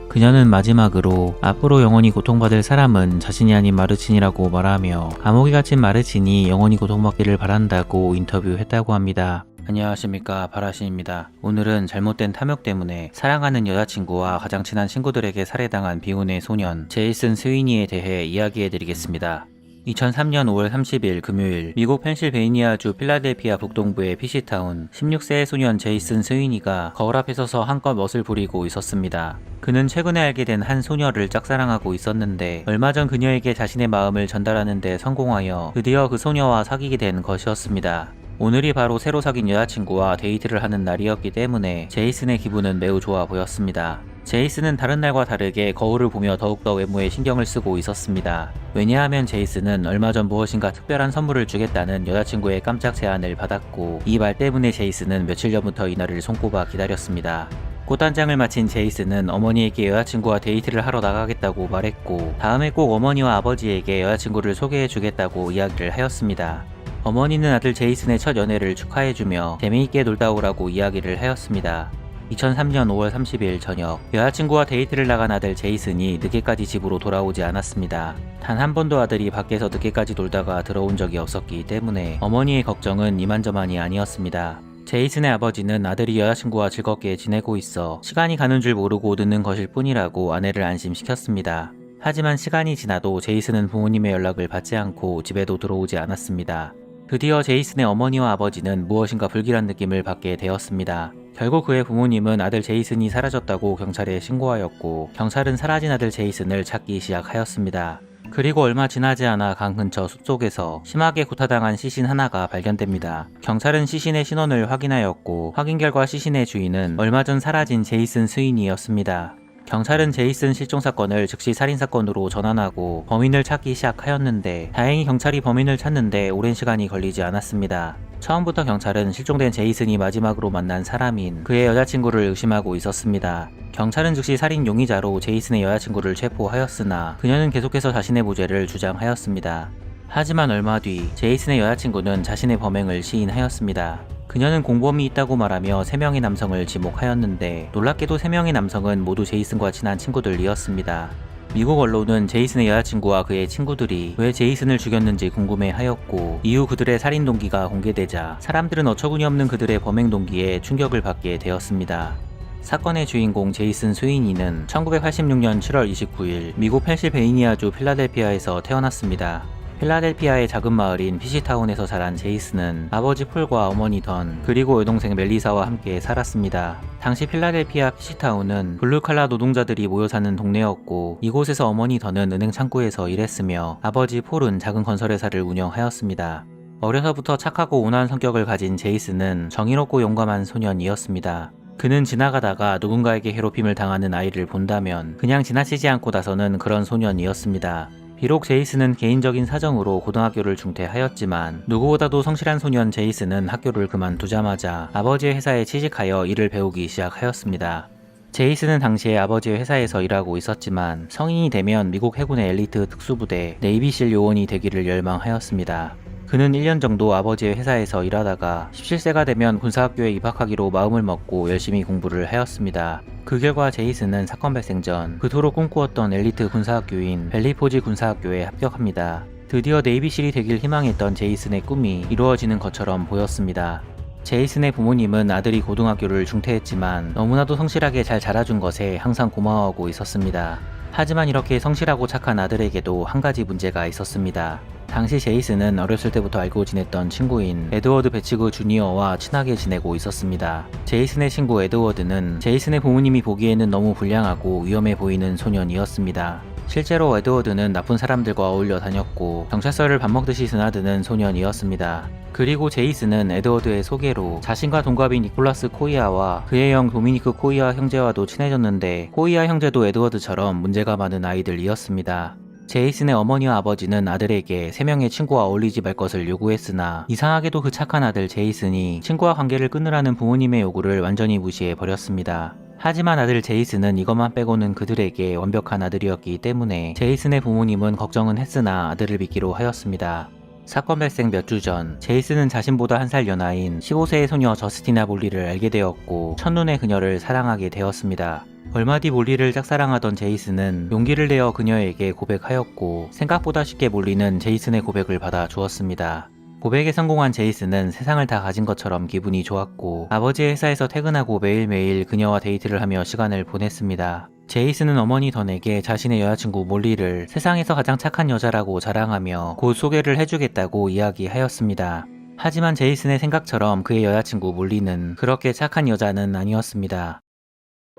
그녀는 마지막으로 앞으로 영원히 고통받을 사람은 자신이 아닌 마르친이라고 말하며 감옥에 갇힌 마르친이 영원히 고통받기를 바란다고 인터뷰했다고 합니다. 안녕하십니까, 바라신입니다. 오늘은 잘못된 탐욕 때문에 사랑하는 여자친구와 가장 친한 친구들에게 살해당한 비운의 소년 제이슨 스위니에 대해 이야기해드리겠습니다. 2003년 5월 30일 금요일 미국 펜실베이니아주 필라델피아 북동부의 피시타운 16세의 소년 제이슨 스위니가 거울 앞에 서서 한껏 멋을 부리고 있었습니다. 그는 최근에 알게 된 한 소녀를 짝사랑하고 있었는데 얼마 전 그녀에게 자신의 마음을 전달하는 데 성공하여 드디어 그 소녀와 사귀게 된 것이었습니다. 오늘이 바로 새로 사귄 여자친구와 데이트를 하는 날이었기 때문에 제이슨의 기분은 매우 좋아 보였습니다. 제이슨은 다른 날과 다르게 거울을 보며 더욱더 외모에 신경을 쓰고 있었습니다. 왜냐하면 제이슨은 얼마 전 무엇인가 특별한 선물을 주겠다는 여자친구의 깜짝 제안을 받았고 이 말 때문에 제이슨은 며칠 전부터 이날을 손꼽아 기다렸습니다. 꽃단장을 마친 제이슨은 어머니에게 여자친구와 데이트를 하러 나가겠다고 말했고 다음에 꼭 어머니와 아버지에게 여자친구를 소개해주겠다고 이야기를 하였습니다. 어머니는 아들 제이슨의 첫 연애를 축하해주며 재미있게 놀다 오라고 이야기를 하였습니다. 2003년 5월 30일 저녁 여자친구와 데이트를 나간 아들 제이슨이 늦게까지 집으로 돌아오지 않았습니다. 단 한 번도 아들이 밖에서 늦게까지 놀다가 들어온 적이 없었기 때문에 어머니의 걱정은 이만저만이 아니었습니다. 제이슨의 아버지는 아들이 여자친구와 즐겁게 지내고 있어 시간이 가는 줄 모르고 늦는 것일 뿐이라고 아내를 안심시켰습니다. 하지만 시간이 지나도 제이슨은 부모님의 연락을 받지 않고 집에도 들어오지 않았습니다. 드디어 제이슨의 어머니와 아버지는 무엇인가 불길한 느낌을 받게 되었습니다. 결국 그의 부모님은 아들 제이슨이 사라졌다고 경찰에 신고하였고, 경찰은 사라진 아들 제이슨을 찾기 시작하였습니다. 그리고 얼마 지나지 않아 강 근처 숲속에서 심하게 구타당한 시신 하나가 발견됩니다. 경찰은 시신의 신원을 확인하였고, 확인 결과 시신의 주인은 얼마 전 사라진 제이슨 스윈이었습니다. 경찰은 제이슨 실종 사건을 즉시 살인사건으로 전환하고 범인을 찾기 시작하였는데, 다행히 경찰이 범인을 찾는데 오랜 시간이 걸리지 않았습니다. 처음부터 경찰은 실종된 제이슨이 마지막으로 만난 사람인 그의 여자친구를 의심하고 있었습니다. 경찰은 즉시 살인 용의자로 제이슨의 여자친구를 체포하였으나 그녀는 계속해서 자신의 무죄를 주장하였습니다. 하지만 얼마 뒤 제이슨의 여자친구는 자신의 범행을 시인하였습니다. 그녀는 공범이 있다고 말하며 3명의 남성을 지목하였는데, 놀랍게도 3명의 남성은 모두 제이슨과 친한 친구들이었습니다. 미국 언론은 제이슨의 여자친구와 그의 친구들이 왜 제이슨을 죽였는지 궁금해하였고, 이후 그들의 살인 동기가 공개되자 사람들은 어처구니 없는 그들의 범행 동기에 충격을 받게 되었습니다. 사건의 주인공 제이슨 스위니는 1986년 7월 29일 미국 펜실베이니아주 필라델피아에서 태어났습니다. 필라델피아의 작은 마을인 피시타운에서 자란 제이슨은 아버지 폴과 어머니 던, 그리고 여동생 멜리사와 함께 살았습니다. 당시 필라델피아 피시타운은 블루칼라 노동자들이 모여 사는 동네였고, 이곳에서 어머니 던은 은행 창구에서 일했으며 아버지 폴은 작은 건설회사를 운영하였습니다. 어려서부터 착하고 온화한 성격을 가진 제이슨은 정의롭고 용감한 소년이었습니다. 그는 지나가다가 누군가에게 괴롭힘을 당하는 아이를 본다면 그냥 지나치지 않고 나서는 그런 소년이었습니다. 비록 제이슨은 개인적인 사정으로 고등학교를 중퇴하였지만, 누구보다도 성실한 소년 제이슨은 학교를 그만두자마자 아버지의 회사에 취직하여 일을 배우기 시작하였습니다. 제이슨은 당시에 아버지의 회사에서 일하고 있었지만, 성인이 되면 미국 해군의 엘리트 특수부대 네이비실 요원이 되기를 열망하였습니다. 그는 1년 정도 아버지의 회사에서 일하다가 17세가 되면 군사학교에 입학하기로 마음을 먹고 열심히 공부를 하였습니다. 그 결과 제이슨은 사건 발생 전 그토록 꿈꾸었던 엘리트 군사학교인 벨리포지 군사학교에 합격합니다. 드디어 네이비실이 되길 희망했던 제이슨의 꿈이 이루어지는 것처럼 보였습니다. 제이슨의 부모님은 아들이 고등학교를 중퇴했지만 너무나도 성실하게 잘 자라준 것에 항상 고마워하고 있었습니다. 하지만 이렇게 성실하고 착한 아들에게도 한 가지 문제가 있었습니다. 당시 제이슨은 어렸을 때부터 알고 지냈던 친구인 에드워드 배치그 주니어와 친하게 지내고 있었습니다. 제이슨의 친구 에드워드는 제이슨의 부모님이 보기에는 너무 불량하고 위험해 보이는 소년이었습니다. 실제로 에드워드는 나쁜 사람들과 어울려 다녔고 경찰서를 밥 먹듯이 드나드는 소년이었습니다. 그리고 제이슨은 에드워드의 소개로 자신과 동갑인 니콜라스 코이아와 그의 형 도미니크 코이아 형제와도 친해졌는데, 코이아 형제도 에드워드처럼 문제가 많은 아이들이었습니다. 제이슨의 어머니와 아버지는 아들에게 3명의 친구와 어울리지 말 것을 요구했으나, 이상하게도 그 착한 아들 제이슨이 친구와 관계를 끊으라는 부모님의 요구를 완전히 무시해 버렸습니다. 하지만 아들 제이슨은 이것만 빼고는 그들에게 완벽한 아들이었기 때문에 제이슨의 부모님은 걱정은 했으나 아들을 믿기로 하였습니다. 사건 발생 몇 주 전, 제이슨은 자신보다 1살 연하인 15세의 소녀 저스티나 몰리를 알게 되었고, 첫눈에 그녀를 사랑하게 되었습니다. 얼마 뒤 몰리를 짝사랑하던 제이슨은 용기를 내어 그녀에게 고백하였고, 생각보다 쉽게 몰리는 제이슨의 고백을 받아 주었습니다. 고백에 성공한 제이슨은 세상을 다 가진 것처럼 기분이 좋았고, 아버지의 회사에서 퇴근하고 매일매일 그녀와 데이트를 하며 시간을 보냈습니다. 제이슨은 어머니 던에게 자신의 여자친구 몰리를 세상에서 가장 착한 여자라고 자랑하며 곧 소개를 해주겠다고 이야기하였습니다. 하지만 제이슨의 생각처럼 그의 여자친구 몰리는 그렇게 착한 여자는 아니었습니다.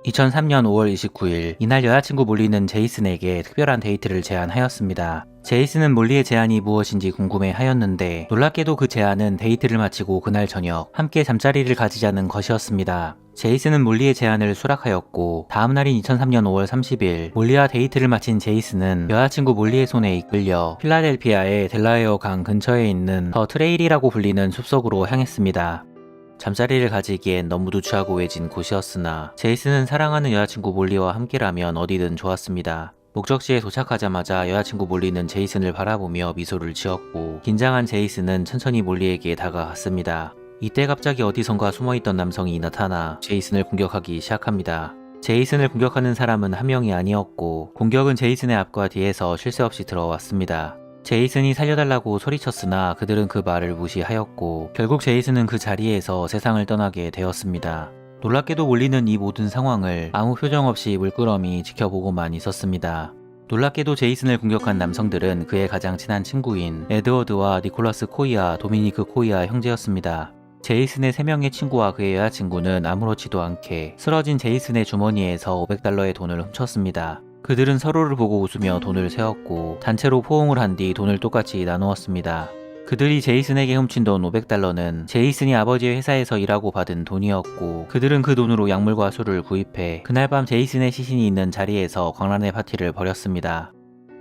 2003년 5월 29일, 이날 여자친구 몰리는 제이슨에게 특별한 데이트를 제안하였습니다. 제이슨은 몰리의 제안이 무엇인지 궁금해 하였는데, 놀랍게도 그 제안은 데이트를 마치고 그날 저녁 함께 잠자리를 가지자는 것이었습니다. 제이슨은 몰리의 제안을 수락하였고, 다음날인 2003년 5월 30일 몰리와 데이트를 마친 제이슨은 여자친구 몰리의 손에 이끌려 필라델피아의 델라웨어 강 근처에 있는 더 트레일이라고 불리는 숲속으로 향했습니다. 잠자리를 가지기엔 너무 누추하고 외진 곳이었으나 제이슨은 사랑하는 여자친구 몰리와 함께라면 어디든 좋았습니다. 목적지에 도착하자마자 여자친구 몰리는 제이슨을 바라보며 미소를 지었고, 긴장한 제이슨은 천천히 몰리에게 다가갔습니다. 이때 갑자기 어디선가 숨어있던 남성이 나타나 제이슨을 공격하기 시작합니다. 제이슨을 공격하는 사람은 한 명이 아니었고, 공격은 제이슨의 앞과 뒤에서 쉴 새 없이 들어왔습니다. 제이슨이 살려달라고 소리쳤으나 그들은 그 말을 무시하였고 결국 제이슨은 그 자리에서 세상을 떠나게 되었습니다. 놀랍게도 몰리는 이 모든 상황을 아무 표정 없이 물끄러미 지켜보고만 있었습니다. 놀랍게도 제이슨을 공격한 남성들은 그의 가장 친한 친구인 에드워드와 니콜라스 코이아, 도미니크 코이아 형제였습니다. 제이슨의 3명의 친구와 그의 여자친구는 아무렇지도 않게 쓰러진 제이슨의 주머니에서 $500의 돈을 훔쳤습니다. 그들은 서로를 보고 웃으며 돈을 세었고 단체로 포옹을 한 뒤 돈을 똑같이 나누었습니다. 그들이 제이슨에게 훔친 돈 $500는 제이슨이 아버지의 회사에서 일하고 받은 돈이었고 그들은 그 돈으로 약물과 술을 구입해 그날 밤 제이슨의 시신이 있는 자리에서 광란의 파티를 벌였습니다.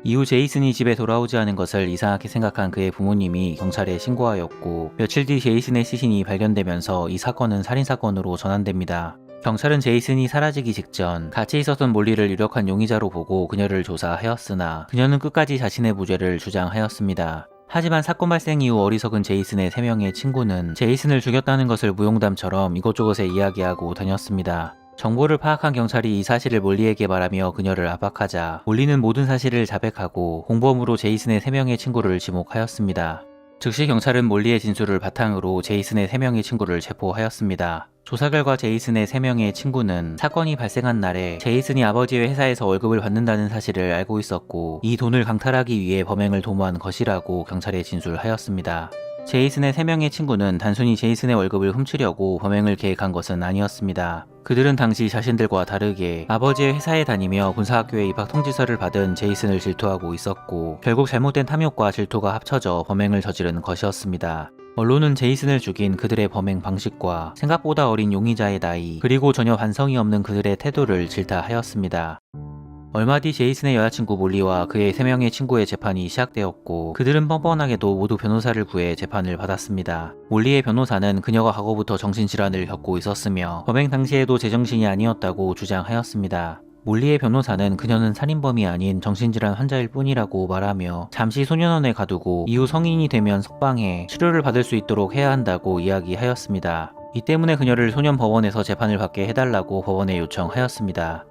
이후 제이슨이 집에 돌아오지 않은 것을 이상하게 생각한 그의 부모님이 경찰에 신고하였고 며칠 뒤 제이슨의 시신이 발견되면서 이 사건은 살인사건으로 전환됩니다. 경찰은 제이슨이 사라지기 직전 같이 있었던 몰리를 유력한 용의자로 보고 그녀를 조사하였으나 그녀는 끝까지 자신의 무죄를 주장하였습니다. 하지만 사건 발생 이후 어리석은 제이슨의 3명의 친구는 제이슨을 죽였다는 것을 무용담처럼 이곳저곳에 이야기하고 다녔습니다. 정보를 파악한 경찰이 이 사실을 몰리에게 말하며 그녀를 압박하자 몰리는 모든 사실을 자백하고 공범으로 제이슨의 3명의 친구를 지목하였습니다. 즉시 경찰은 몰리의 진술을 바탕으로 제이슨의 3명의 친구를 체포하였습니다. 조사 결과 제이슨의 3명의 친구는 사건이 발생한 날에 제이슨이 아버지의 회사에서 월급을 받는다는 사실을 알고 있었고 이 돈을 강탈하기 위해 범행을 도모한 것이라고 경찰에 진술하였습니다. 제이슨의 3명의 친구는 단순히 제이슨의 월급을 훔치려고 범행을 계획한 것은 아니었습니다. 그들은 당시 자신들과 다르게 아버지의 회사에 다니며 군사학교에 입학 통지서를 받은 제이슨을 질투하고 있었고 결국 잘못된 탐욕과 질투가 합쳐져 범행을 저지른 것이었습니다. 언론은 제이슨을 죽인 그들의 범행 방식과 생각보다 어린 용의자의 나이 그리고 전혀 반성이 없는 그들의 태도를 질타하였습니다. 얼마 뒤 제이슨의 여자친구 몰리와 그의 3명의 친구의 재판이 시작되었고 그들은 뻔뻔하게도 모두 변호사를 구해 재판을 받았습니다. 몰리의 변호사는 그녀가 과거부터 정신질환을 겪고 있었으며 범행 당시에도 제정신이 아니었다고 주장하였습니다. 몰리의 변호사는 그녀는 살인범이 아닌 정신질환 환자일 뿐이라고 말하며 잠시 소년원에 가두고 이후 성인이 되면 석방해 치료를 받을 수 있도록 해야 한다고 이야기하였습니다. 이 때문에 그녀를 소년법원에서 재판을 받게 해달라고 법원에 요청하였습니다.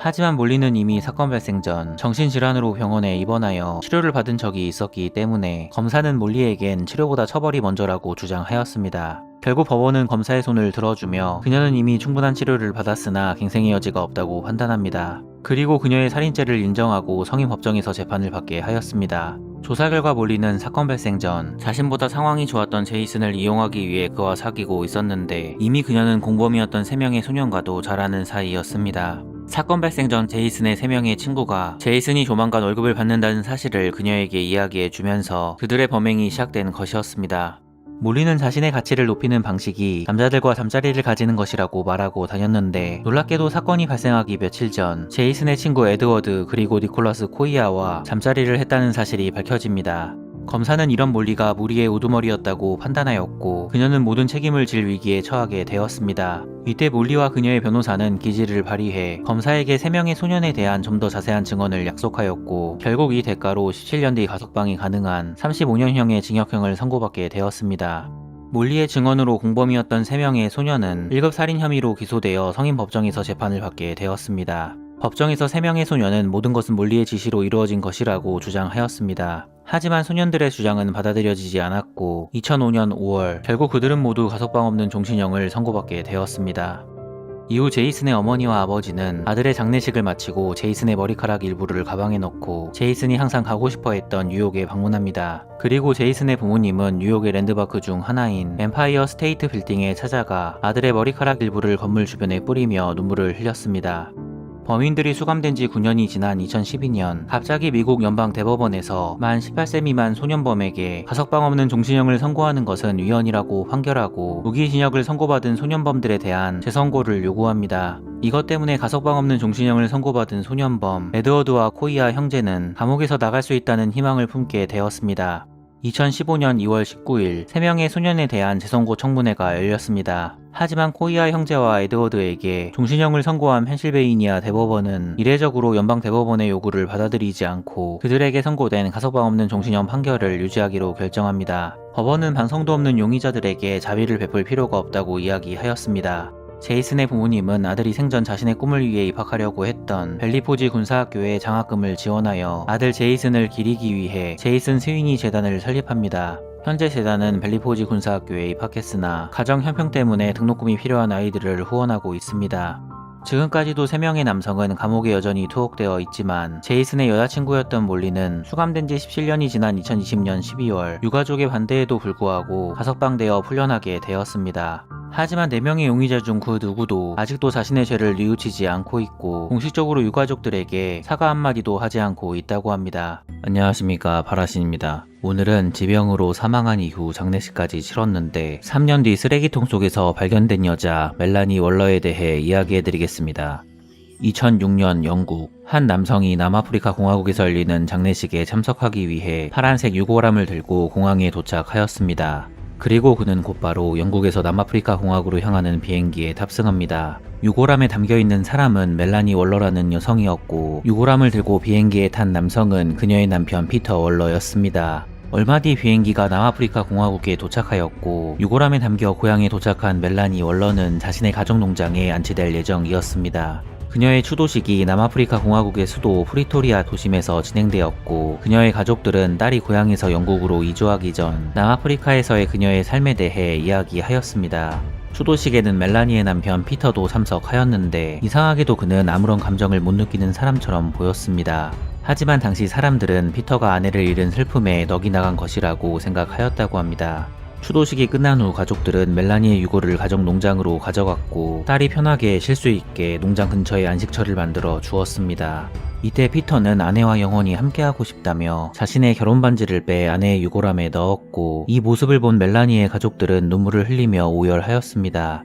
하지만 몰리는 이미 사건 발생 전 정신질환으로 병원에 입원하여 치료를 받은 적이 있었기 때문에 검사는 몰리에겐 치료보다 처벌이 먼저라고 주장하였습니다. 결국 법원은 검사의 손을 들어주며 그녀는 이미 충분한 치료를 받았으나 갱생의 여지가 없다고 판단합니다. 그리고 그녀의 살인죄를 인정하고 성인 법정에서 재판을 받게 하였습니다. 조사 결과 몰리는 사건 발생 전 자신보다 상황이 좋았던 제이슨을 이용하기 위해 그와 사귀고 있었는데 이미 그녀는 공범이었던 3명의 소년과도 잘 아는 사이였습니다. 사건 발생 전 제이슨의 3명의 친구가 제이슨이 조만간 월급을 받는다는 사실을 그녀에게 이야기해 주면서 그들의 범행이 시작된 것이었습니다. 몰리는 자신의 가치를 높이는 방식이 남자들과 잠자리를 가지는 것이라고 말하고 다녔는데 놀랍게도 사건이 발생하기 며칠 전 제이슨의 친구 에드워드 그리고 니콜라스 코이아와 잠자리를 했다는 사실이 밝혀집니다. 검사는 이런 몰리가 무리의 우두머리였다고 판단하였고 그녀는 모든 책임을 질 위기에 처하게 되었습니다. 이때 몰리와 그녀의 변호사는 기지를 발휘해 검사에게 3명의 소년에 대한 좀 더 자세한 증언을 약속하였고 결국 이 대가로 17년 뒤 가석방이 가능한 35년형의 징역형을 선고받게 되었습니다. 몰리의 증언으로 공범이었던 3명의 소년은 1급 살인 혐의로 기소되어 성인 법정에서 재판을 받게 되었습니다. 법정에서 3명의 소년은 모든 것은 몰리의 지시로 이루어진 것이라고 주장하였습니다. 하지만 소년들의 주장은 받아들여지지 않았고 2005년 5월 결국 그들은 모두 가석방 없는 종신형을 선고받게 되었습니다. 이후 제이슨의 어머니와 아버지는 아들의 장례식을 마치고 제이슨의 머리카락 일부를 가방에 넣고 제이슨이 항상 가고 싶어 했던 뉴욕에 방문합니다. 그리고 제이슨의 부모님은 뉴욕의 랜드마크 중 하나인 엠파이어 스테이트 빌딩에 찾아가 아들의 머리카락 일부를 건물 주변에 뿌리며 눈물을 흘렸습니다. 범인들이 수감된 지 9년이 지난 2012년 갑자기 미국 연방대법원에서 만 18세 미만 소년범에게 가석방 없는 종신형을 선고하는 것은 위헌이라고 판결하고 무기징역을 선고받은 소년범들에 대한 재선고를 요구합니다. 이것 때문에 가석방 없는 종신형을 선고받은 소년범 에드워드와 코이아 형제는 감옥에서 나갈 수 있다는 희망을 품게 되었습니다. 2015년 2월 19일 3명의 소년에 대한 재선고 청문회가 열렸습니다. 하지만 코이아 형제와 에드워드에게 종신형을 선고한 펜실베이니아 대법원은 이례적으로 연방 대법원의 요구를 받아들이지 않고 그들에게 선고된 가석방 없는 종신형 판결을 유지하기로 결정합니다. 법원은 반성도 없는 용의자들에게 자비를 베풀 필요가 없다고 이야기하였습니다. 제이슨의 부모님은 아들이 생전 자신의 꿈을 위해 입학하려고 했던 벨리포지 군사학교에 장학금을 지원하여 아들 제이슨을 기리기 위해 제이슨 스위니 재단을 설립합니다. 현재 재단은 벨리포지 군사학교에 입학했으나 가정 형편 때문에 등록금이 필요한 아이들을 후원하고 있습니다. 지금까지도 3명의 남성은 감옥에 여전히 투옥되어 있지만 제이슨의 여자친구였던 몰리는 수감된 지 17년이 지난 2020년 12월 유가족의 반대에도 불구하고 가석방되어 풀려나게 되었습니다. 하지만 4명의 용의자 중 그 누구도 아직도 자신의 죄를 뉘우치지 않고 있고 공식적으로 유가족들에게 사과 한마디도 하지 않고 있다고 합니다. 안녕하십니까, 바라신입니다. 오늘은 지병으로 사망한 이후 장례식까지 치렀는데 3년 뒤 쓰레기통 속에서 발견된 여자 멜라니 월러에 대해 이야기해드리겠습니다. 2006년 영국 한 남성이 남아프리카 공화국에서 열리는 장례식에 참석하기 위해 파란색 유골함을 들고 공항에 도착하였습니다. 그리고 그는 곧바로 영국에서 남아프리카 공화국으로 향하는 비행기에 탑승합니다. 유골함에 담겨있는 사람은 멜라니 월러라는 여성이었고 유골함을 들고 비행기에 탄 남성은 그녀의 남편 피터 월러였습니다. 얼마 뒤 비행기가 남아프리카 공화국에 도착하였고 유골함에 담겨 고향에 도착한 멜라니 월러는 자신의 가족 농장에 안치될 예정이었습니다. 그녀의 추도식이 남아프리카 공화국의 수도 프리토리아 도심에서 진행되었고 그녀의 가족들은 딸이 고향에서 영국으로 이주하기 전 남아프리카에서의 그녀의 삶에 대해 이야기하였습니다. 추도식에는 멜라니의 남편 피터도 참석하였는데 이상하게도 그는 아무런 감정을 못 느끼는 사람처럼 보였습니다. 하지만 당시 사람들은 피터가 아내를 잃은 슬픔에 넋이 나간 것이라고 생각하였다고 합니다. 추도식이 끝난 후 가족들은 멜라니의 유골을 가족 농장으로 가져갔고 딸이 편하게 쉴 수 있게 농장 근처에 안식처를 만들어 주었습니다. 이때 피터는 아내와 영원히 함께하고 싶다며 자신의 결혼 반지를 빼 아내의 유골함에 넣었고 이 모습을 본 멜라니의 가족들은 눈물을 흘리며 오열하였습니다.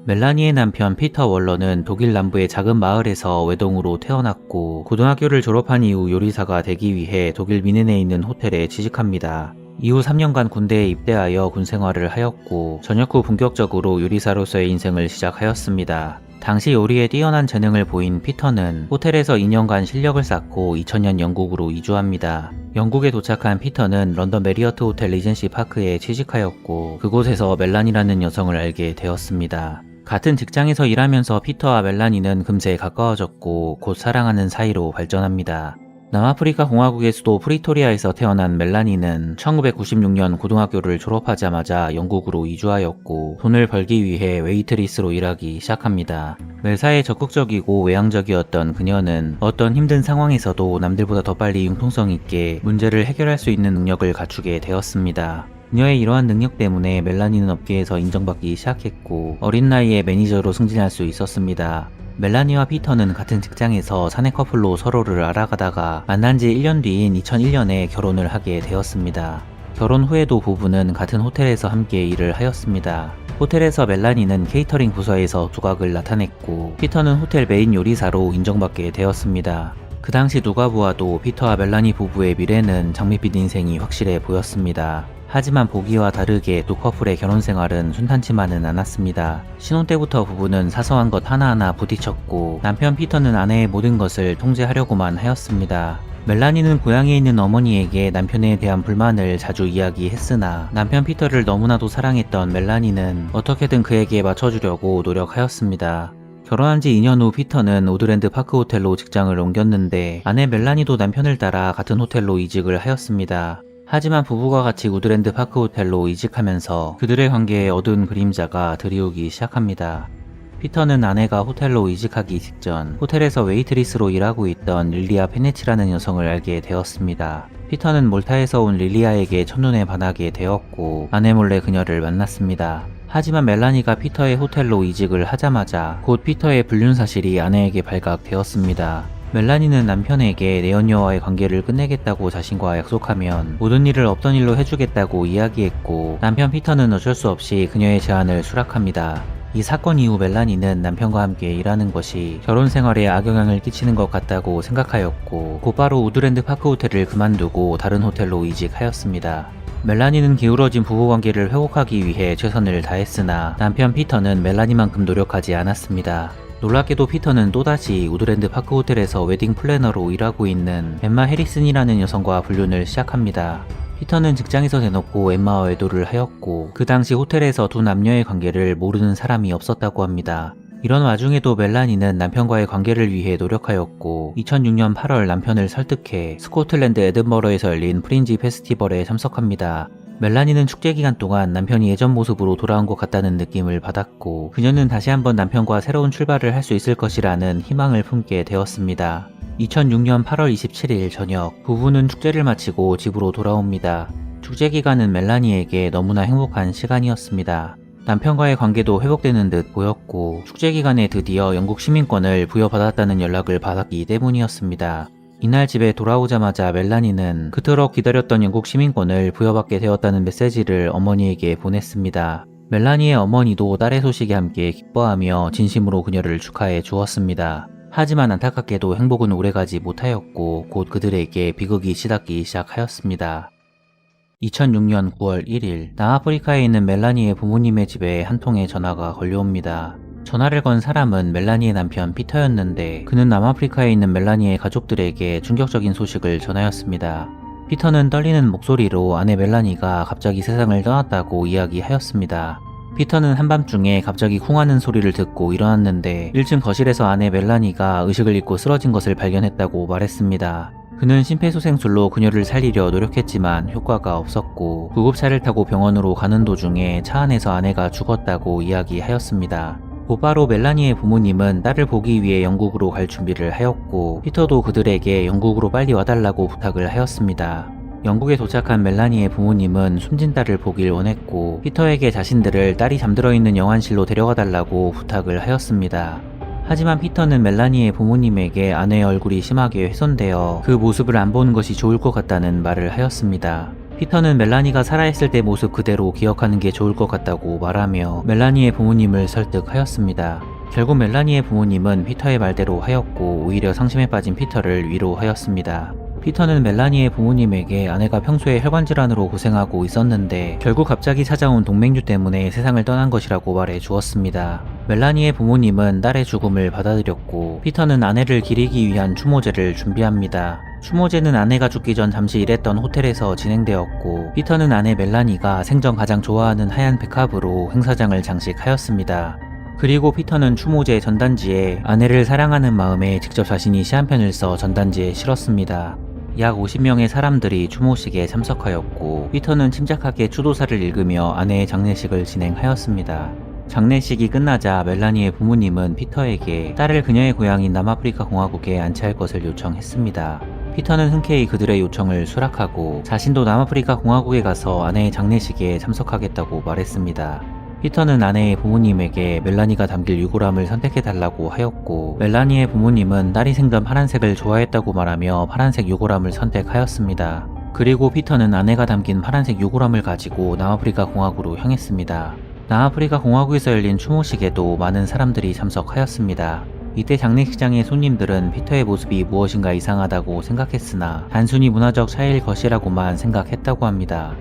멜라니의 남편 피터 월러는 독일 남부의 작은 마을에서 외동으로 태어났고 고등학교를 졸업한 이후 요리사가 되기 위해 독일 미넨에 있는 호텔에 취직합니다. 이후 3년간 군대에 입대하여 군 생활을 하였고 전역 후 본격적으로 요리사로서의 인생을 시작하였습니다. 당시 요리에 뛰어난 재능을 보인 피터는 호텔에서 2년간 실력을 쌓고 2000년 영국으로 이주합니다. 영국에 도착한 피터는 런던 메리어트 호텔 리젠시 파크에 취직하였고 그곳에서 멜라니라는 여성을 알게 되었습니다. 같은 직장에서 일하면서 피터와 멜라니는 금세 가까워졌고 곧 사랑하는 사이로 발전합니다. 남아프리카 공화국의 수도 프리토리아에서 태어난 멜라니는 1996년 고등학교를 졸업하자마자 영국으로 이주하였고 돈을 벌기 위해 웨이트리스로 일하기 시작합니다. 매사에 적극적이고 외향적이었던 그녀는 어떤 힘든 상황에서도 남들보다 더 빨리 융통성 있게 문제를 해결할 수 있는 능력을 갖추게 되었습니다. 그녀의 이러한 능력 때문에 멜라니는 업계에서 인정받기 시작했고 어린 나이에 매니저로 승진할 수 있었습니다. 멜라니와 피터는 같은 직장에서 사내 커플로 서로를 알아가다가 만난 지 1년 뒤인 2001년에 결혼을 하게 되었습니다. 결혼 후에도 부부는 같은 호텔에서 함께 일을 하였습니다. 호텔에서 멜라니는 케이터링 부서에서 두각을 나타냈고 피터는 호텔 메인 요리사로 인정받게 되었습니다. 그 당시 누가 보아도 피터와 멜라니 부부의 미래는 장밋빛 인생이 확실해 보였습니다. 하지만 보기와 다르게 두 커플의 결혼 생활은 순탄치만은 않았습니다. 신혼 때부터 부부는 사소한 것 하나하나 부딪혔고 남편 피터는 아내의 모든 것을 통제하려고만 하였습니다. 멜라니는 고향에 있는 어머니에게 남편에 대한 불만을 자주 이야기했으나 남편 피터를 너무나도 사랑했던 멜라니는 어떻게든 그에게 맞춰주려고 노력하였습니다. 결혼한 지 2년 후 피터는 오드랜드 파크 호텔로 직장을 옮겼는데 아내 멜라니도 남편을 따라 같은 호텔로 이직을 하였습니다. 하지만 부부가 같이 우드랜드 파크 호텔로 이직하면서 그들의 관계에 어두운 그림자가 드리우기 시작합니다. 피터는 아내가 호텔로 이직하기 직전 호텔에서 웨이트리스로 일하고 있던 릴리아 페네치라는 여성을 알게 되었습니다. 피터는 몰타에서 온 릴리아에게 첫눈에 반하게 되었고 아내 몰래 그녀를 만났습니다. 하지만 멜라니가 피터의 호텔로 이직을 하자마자 곧 피터의 불륜 사실이 아내에게 발각되었습니다. 멜라니는 남편에게 내연녀와의 관계를 끝내겠다고 자신과 약속하면 모든 일을 없던 일로 해주겠다고 이야기했고 남편 피터는 어쩔 수 없이 그녀의 제안을 수락합니다. 이 사건 이후 멜라니는 남편과 함께 일하는 것이 결혼 생활에 악영향을 끼치는 것 같다고 생각하였고 곧바로 우드랜드 파크 호텔을 그만두고 다른 호텔로 이직하였습니다. 멜라니는 기울어진 부부관계를 회복하기 위해 최선을 다했으나 남편 피터는 멜라니만큼 노력하지 않았습니다. 놀랍게도 피터는 또다시 우드랜드 파크 호텔에서 웨딩 플래너로 일하고 있는 엠마 해리슨이라는 여성과 불륜을 시작합니다. 피터는 직장에서 대놓고 엠마와 외도를 하였고 그 당시 호텔에서 두 남녀의 관계를 모르는 사람이 없었다고 합니다. 이런 와중에도 멜라니는 남편과의 관계를 위해 노력하였고 2006년 8월 남편을 설득해 스코틀랜드 에든버러에서 열린 프린지 페스티벌에 참석합니다. 멜라니는 축제 기간 동안 남편이 예전 모습으로 돌아온 것 같다는 느낌을 받았고 그녀는 다시 한번 남편과 새로운 출발을 할 수 있을 것이라는 희망을 품게 되었습니다. 2006년 8월 27일 저녁 부부는 축제를 마치고 집으로 돌아옵니다. 축제 기간은 멜라니에게 너무나 행복한 시간이었습니다. 남편과의 관계도 회복되는 듯 보였고 축제 기간에 드디어 영국 시민권을 부여받았다는 연락을 받았기 때문이었습니다. 이날 집에 돌아오자마자 멜라니는 그토록 기다렸던 영국 시민권을 부여받게 되었다는 메시지를 어머니에게 보냈습니다. 멜라니의 어머니도 딸의 소식에 함께 기뻐하며 진심으로 그녀를 축하해 주었습니다. 하지만 안타깝게도 행복은 오래가지 못하였고 곧 그들에게 비극이 시닫기 시작하였습니다. 2006년 9월 1일 남아프리카에 있는 멜라니의 부모님의 집에 한 통의 전화가 걸려옵니다. 전화를 건 사람은 멜라니의 남편 피터였는데 그는 남아프리카에 있는 멜라니의 가족들에게 충격적인 소식을 전하였습니다. 피터는 떨리는 목소리로 아내 멜라니가 갑자기 세상을 떠났다고 이야기하였습니다. 피터는 한밤중에 갑자기 쿵하는 소리를 듣고 일어났는데 1층 거실에서 아내 멜라니가 의식을 잃고 쓰러진 것을 발견했다고 말했습니다. 그는 심폐소생술로 그녀를 살리려 노력했지만 효과가 없었고 구급차를 타고 병원으로 가는 도중에 차 안에서 아내가 죽었다고 이야기하였습니다. 곧바로 멜라니의 부모님은 딸을 보기 위해 영국으로 갈 준비를 하였고 피터도 그들에게 영국으로 빨리 와달라고 부탁을 하였습니다. 영국에 도착한 멜라니의 부모님은 숨진 딸을 보길 원했고 피터에게 자신들을 딸이 잠들어 있는 영안실로 데려가 달라고 부탁을 하였습니다. 하지만 피터는 멜라니의 부모님에게 아내의 얼굴이 심하게 훼손되어 그 모습을 안 보는 것이 좋을 것 같다는 말을 하였습니다. 피터는 멜라니가 살아있을 때 모습 그대로 기억하는 게 좋을 것 같다고 말하며 멜라니의 부모님을 설득하였습니다. 결국 멜라니의 부모님은 피터의 말대로 하였고 오히려 상심에 빠진 피터를 위로하였습니다. 피터는 멜라니의 부모님에게 아내가 평소에 혈관질환으로 고생하고 있었는데 결국 갑자기 찾아온 동맥류 때문에 세상을 떠난 것이라고 말해 주었습니다. 멜라니의 부모님은 딸의 죽음을 받아들였고 피터는 아내를 기리기 위한 추모제를 준비합니다. 추모제는 아내가 죽기 전 잠시 일했던 호텔에서 진행되었고 피터는 아내 멜라니가 생전 가장 좋아하는 하얀 백합으로 행사장을 장식하였습니다. 그리고 피터는 추모제 전단지에 아내를 사랑하는 마음에 직접 자신이 시 한 편을 써 전단지에 실었습니다. 약 50명의 사람들이 추모식에 참석하였고 피터는 침착하게 추도사를 읽으며 아내의 장례식을 진행하였습니다. 장례식이 끝나자 멜라니의 부모님은 피터에게 딸을 그녀의 고향인 남아프리카 공화국에 안치할 것을 요청했습니다. 피터는 흔쾌히 그들의 요청을 수락하고 자신도 남아프리카 공화국에 가서 아내의 장례식에 참석하겠다고 말했습니다. 피터는 아내의 부모님에게 멜라니가 담길 유골함을 선택해달라고 하였고 멜라니의 부모님은 딸이 생전 파란색을 좋아했다고 말하며 파란색 유골함을 선택하였습니다. 그리고 피터는 아내가 담긴 파란색 유골함을 가지고 남아프리카 공화국으로 향했습니다. 남아프리카 공화국에서 열린 추모식에도 많은 사람들이 참석하였습니다. 이때 장례식장의 손님들은 피터의 모습이 무엇인가 이상하다고 생각했으나 단순히 문화적 차이일 것이라고만 생각했다고 합니다.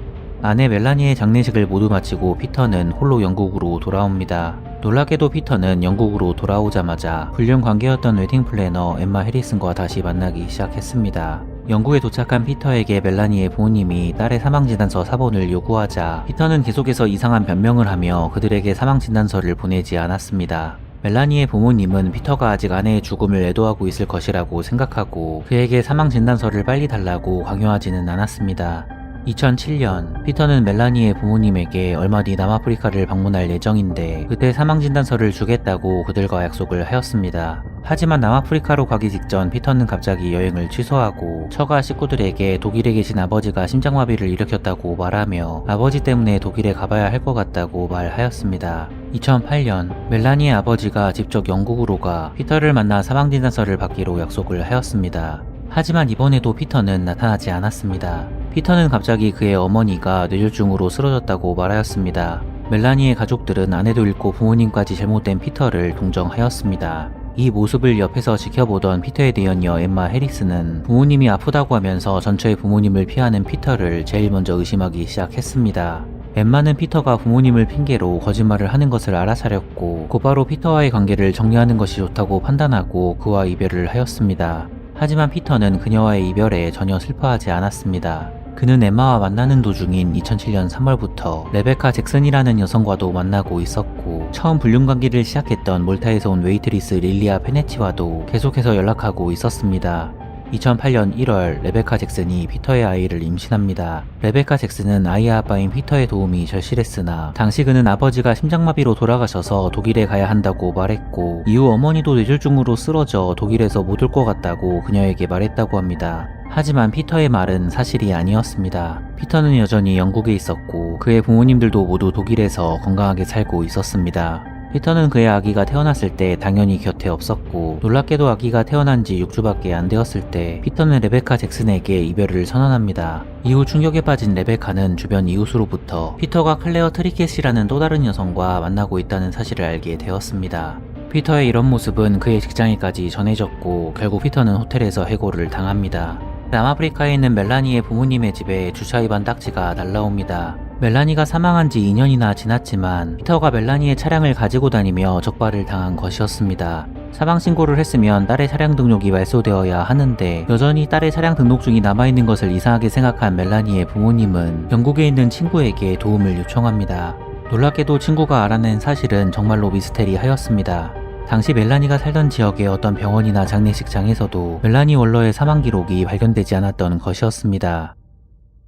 아내 멜라니의 장례식을 모두 마치고 피터는 홀로 영국으로 돌아옵니다. 놀랍게도 피터는 영국으로 돌아오자마자 불륜 관계였던 웨딩 플래너 엠마 해리슨과 다시 만나기 시작했습니다. 영국에 도착한 피터에게 멜라니의 부모님이 딸의 사망진단서 사본을 요구하자 피터는 계속해서 이상한 변명을 하며 그들에게 사망진단서를 보내지 않았습니다. 멜라니의 부모님은 피터가 아직 아내의 죽음을 애도하고 있을 것이라고 생각하고 그에게 사망진단서를 빨리 달라고 강요하지는 않았습니다. 2007년 피터는 멜라니의 부모님에게 얼마 뒤 남아프리카를 방문할 예정인데 그때 사망진단서를 주겠다고 그들과 약속을 하였습니다. 하지만 남아프리카로 가기 직전 피터는 갑자기 여행을 취소하고 처가 식구들에게 독일에 계신 아버지가 심장마비를 일으켰다고 말하며 아버지 때문에 독일에 가봐야 할 것 같다고 말하였습니다. 2008년 멜라니의 아버지가 직접 영국으로 가 피터를 만나 사망진단서를 받기로 약속을 하였습니다. 하지만 이번에도 피터는 나타나지 않았습니다. 피터는 갑자기 그의 어머니가 뇌졸중으로 쓰러졌다고 말하였습니다. 멜라니의 가족들은 아내도 잃고 부모님까지 잘못된 피터를 동정하였습니다. 이 모습을 옆에서 지켜보던 피터의 대연녀 엠마 해리스는 부모님이 아프다고 하면서 전처의 부모님을 피하는 피터를 제일 먼저 의심하기 시작했습니다. 엠마는 피터가 부모님을 핑계로 거짓말을 하는 것을 알아차렸고 곧바로 피터와의 관계를 정리하는 것이 좋다고 판단하고 그와 이별을 하였습니다. 하지만 피터는 그녀와의 이별에 전혀 슬퍼하지 않았습니다. 그는 엠마와 만나는 도중인 2007년 3월부터 레베카 잭슨이라는 여성과도 만나고 있었고, 처음 불륜관계를 시작했던 몰타에서 온 웨이트리스 릴리아 페네치와도 계속해서 연락하고 있었습니다. 2008년 1월 레베카 잭슨이 피터의 아이를 임신합니다. 레베카 잭슨은 아이의 아빠인 피터의 도움이 절실했으나 당시 그는 아버지가 심장마비로 돌아가셔서 독일에 가야 한다고 말했고, 이후 어머니도 뇌졸중으로 쓰러져 독일에서 못 올 것 같다고 그녀에게 말했다고 합니다. 하지만 피터의 말은 사실이 아니었습니다. 피터는 여전히 영국에 있었고 그의 부모님들도 모두 독일에서 건강하게 살고 있었습니다. 피터는 그의 아기가 태어났을 때 당연히 곁에 없었고, 놀랍게도 아기가 태어난 지 6주밖에 안 되었을 때 피터는 레베카 잭슨에게 이별을 선언합니다. 이후 충격에 빠진 레베카는 주변 이웃으로부터 피터가 클레어 트리켓이라는 또 다른 여성과 만나고 있다는 사실을 알게 되었습니다. 피터의 이런 모습은 그의 직장에까지 전해졌고, 결국 피터는 호텔에서 해고를 당합니다. 남아프리카에 있는 멜라니의 부모님의 집에 주차 위반 딱지가 날라옵니다. 멜라니가 사망한 지 2년이나 지났지만 피터가 멜라니의 차량을 가지고 다니며 적발을 당한 것이었습니다. 사망 신고를 했으면 딸의 차량 등록이 말소되어야 하는데 여전히 딸의 차량 등록증이 남아있는 것을 이상하게 생각한 멜라니의 부모님은 영국에 있는 친구에게 도움을 요청합니다. 놀랍게도 친구가 알아낸 사실은 정말로 미스테리하였습니다. 당시 멜라니가 살던 지역의 어떤 병원이나 장례식장에서도 멜라니 월러의 사망 기록이 발견되지 않았던 것이었습니다.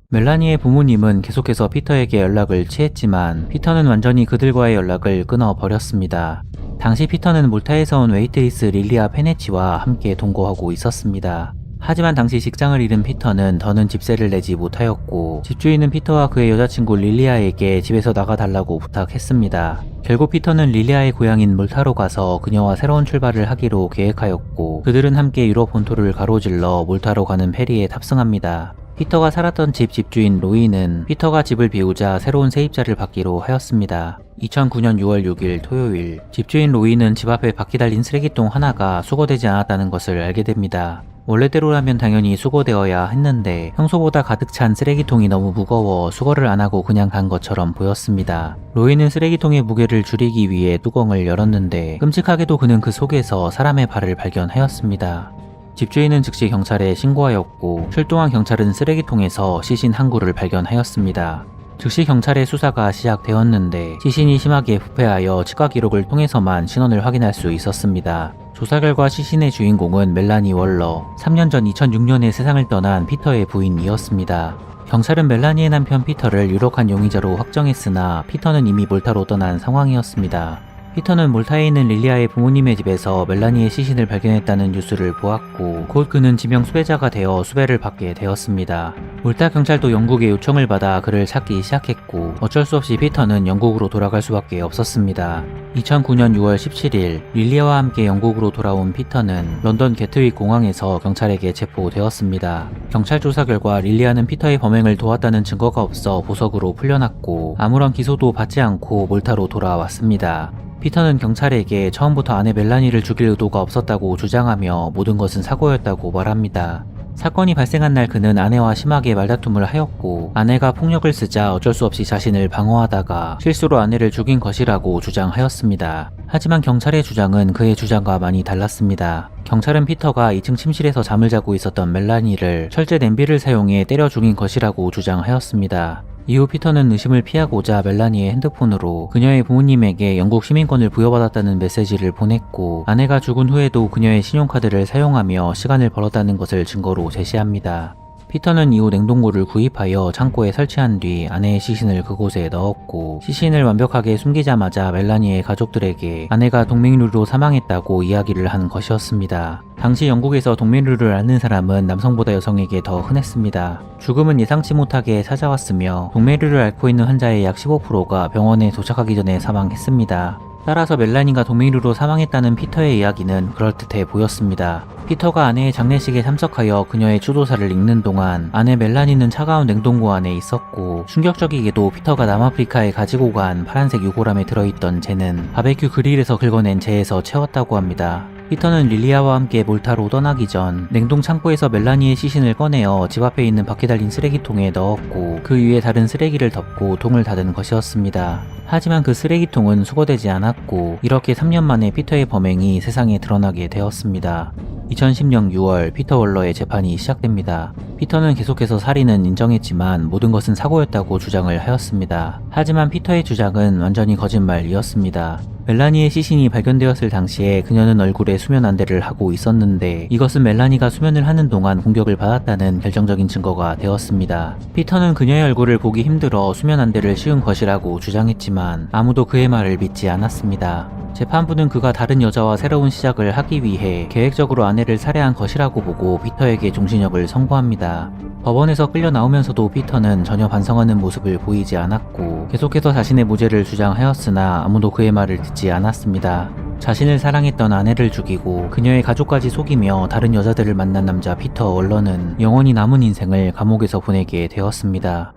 멜라니의 부모님은 계속해서 피터에게 연락을 취했지만 피터는 완전히 그들과의 연락을 끊어버렸습니다. 당시 피터는 몰타에서 온 웨이트리스 릴리아 페네치와 함께 동거하고 있었습니다. 하지만 당시 직장을 잃은 피터는 더는 집세를 내지 못하였고, 집주인은 피터와 그의 여자친구 릴리아에게 집에서 나가달라고 부탁했습니다. 결국 피터는 릴리아의 고향인 몰타로 가서 그녀와 새로운 출발을 하기로 계획하였고, 그들은 함께 유럽 본토를 가로질러 몰타로 가는 페리에 탑승합니다. 피터가 살았던 집 집주인 로이는 피터가 집을 비우자 새로운 세입자를 받기로 하였습니다. 2009년 6월 6일 토요일, 집주인 로이는 집 앞에 바퀴 달린 쓰레기통 하나가 수거되지 않았다는 것을 알게 됩니다. 원래대로라면 당연히 수거되어야 했는데 평소보다 가득 찬 쓰레기통이 너무 무거워 수거를 안 하고 그냥 간 것처럼 보였습니다. 로이는 쓰레기통의 무게를 줄이기 위해 뚜껑을 열었는데 끔찍하게도 그는 그 속에서 사람의 발을 발견하였습니다. 집주인은 즉시 경찰에 신고하였고, 출동한 경찰은 쓰레기통에서 시신 한 구를 발견하였습니다. 즉시 경찰의 수사가 시작되었는데 시신이 심하게 부패하여 치과 기록을 통해서만 신원을 확인할 수 있었습니다. 조사 결과 시신의 주인공은 멜라니 월러, 3년 전 2006년에 세상을 떠난 피터의 부인이었습니다. 경찰은 멜라니의 남편 피터를 유력한 용의자로 확정했으나 피터는 이미 몰타로 떠난 상황이었습니다. 피터는 몰타에 있는 릴리아의 부모님의 집에서 멜라니의 시신을 발견했다는 뉴스를 보았고, 곧 그는 지명 수배자가 되어 수배를 받게 되었습니다. 몰타 경찰도 영국의 요청을 받아 그를 찾기 시작했고, 어쩔 수 없이 피터는 영국으로 돌아갈 수밖에 없었습니다. 2009년 6월 17일 릴리아와 함께 영국으로 돌아온 피터는 런던 게트윅 공항에서 경찰에게 체포되었습니다. 경찰 조사 결과 릴리아는 피터의 범행을 도왔다는 증거가 없어 보석으로 풀려났고, 아무런 기소도 받지 않고 몰타로 돌아왔습니다. 피터는 경찰에게 처음부터 아내 멜라니를 죽일 의도가 없었다고 주장하며 모든 것은 사고였다고 말합니다. 사건이 발생한 날 그는 아내와 심하게 말다툼을 하였고, 아내가 폭력을 쓰자 어쩔 수 없이 자신을 방어하다가 실수로 아내를 죽인 것이라고 주장하였습니다. 하지만 경찰의 주장은 그의 주장과 많이 달랐습니다. 경찰은 피터가 2층 침실에서 잠을 자고 있었던 멜라니를 철제 냄비를 사용해 때려 죽인 것이라고 주장하였습니다. 이후 피터는 의심을 피하고자 멜라니의 핸드폰으로 그녀의 부모님에게 영국 시민권을 부여받았다는 메시지를 보냈고, 아내가 죽은 후에도 그녀의 신용카드를 사용하며 시간을 벌었다는 것을 증거로 제시합니다. 피터는 이후 냉동고를 구입하여 창고에 설치한 뒤 아내의 시신을 그곳에 넣었고, 시신을 완벽하게 숨기자마자 멜라니의 가족들에게 아내가 동맥류로 사망했다고 이야기를 한 것이었습니다. 당시 영국에서 동맥류를 앓는 사람은 남성보다 여성에게 더 흔했습니다. 죽음은 예상치 못하게 찾아왔으며 동맥류를 앓고 있는 환자의 약 15%가 병원에 도착하기 전에 사망했습니다. 따라서 멜라니가 동맥류로 사망했다는 피터의 이야기는 그럴듯해 보였습니다. 피터가 아내의 장례식에 참석하여 그녀의 추도사를 읽는 동안 아내 멜라니는 차가운 냉동고 안에 있었고, 충격적이게도 피터가 남아프리카에 가지고 간 파란색 유골함에 들어있던 재는 바베큐 그릴에서 긁어낸 재에서 채웠다고 합니다. 피터는 릴리아와 함께 몰타로 떠나기 전 냉동 창고에서 멜라니의 시신을 꺼내어 집 앞에 있는 바퀴 달린 쓰레기통에 넣었고 그 위에 다른 쓰레기를 덮고 통을 닫은 것이었습니다. 하지만 그 쓰레기통은 수거되지 않았고 이렇게 3년 만에 피터의 범행이 세상에 드러나게 되었습니다. 2010년 6월 피터 월러의 재판이 시작됩니다. 피터는 계속해서 살인은 인정했지만 모든 것은 사고였다고 주장을 하였습니다. 하지만 피터의 주장은 완전히 거짓말이었습니다. 멜라니의 시신이 발견되었을 당시에 그녀는 얼굴에 수면 안대를 하고 있었는데 이것은 멜라니가 수면을 하는 동안 공격을 받았다는 결정적인 증거가 되었습니다. 피터는 그녀의 얼굴을 보기 힘들어 수면 안대를 씌운 것이라고 주장했지만 아무도 그의 말을 믿지 않았습니다. 재판부는 그가 다른 여자와 새로운 시작을 하기 위해 계획적으로 아내를 살해한 것이라고 보고 피터에게 종신형을 선고합니다. 법원에서 끌려 나오면서도 피터는 전혀 반성하는 모습을 보이지 않았고 계속해서 자신의 무죄를 주장하였으나 아무도 그의 말을 듣지 않았습니다. 자신을 사랑했던 아내를 죽이고 그녀의 가족까지 속이며 다른 여자들을 만난 남자 피터 월러는 영원히 남은 인생을 감옥에서 보내게 되었습니다.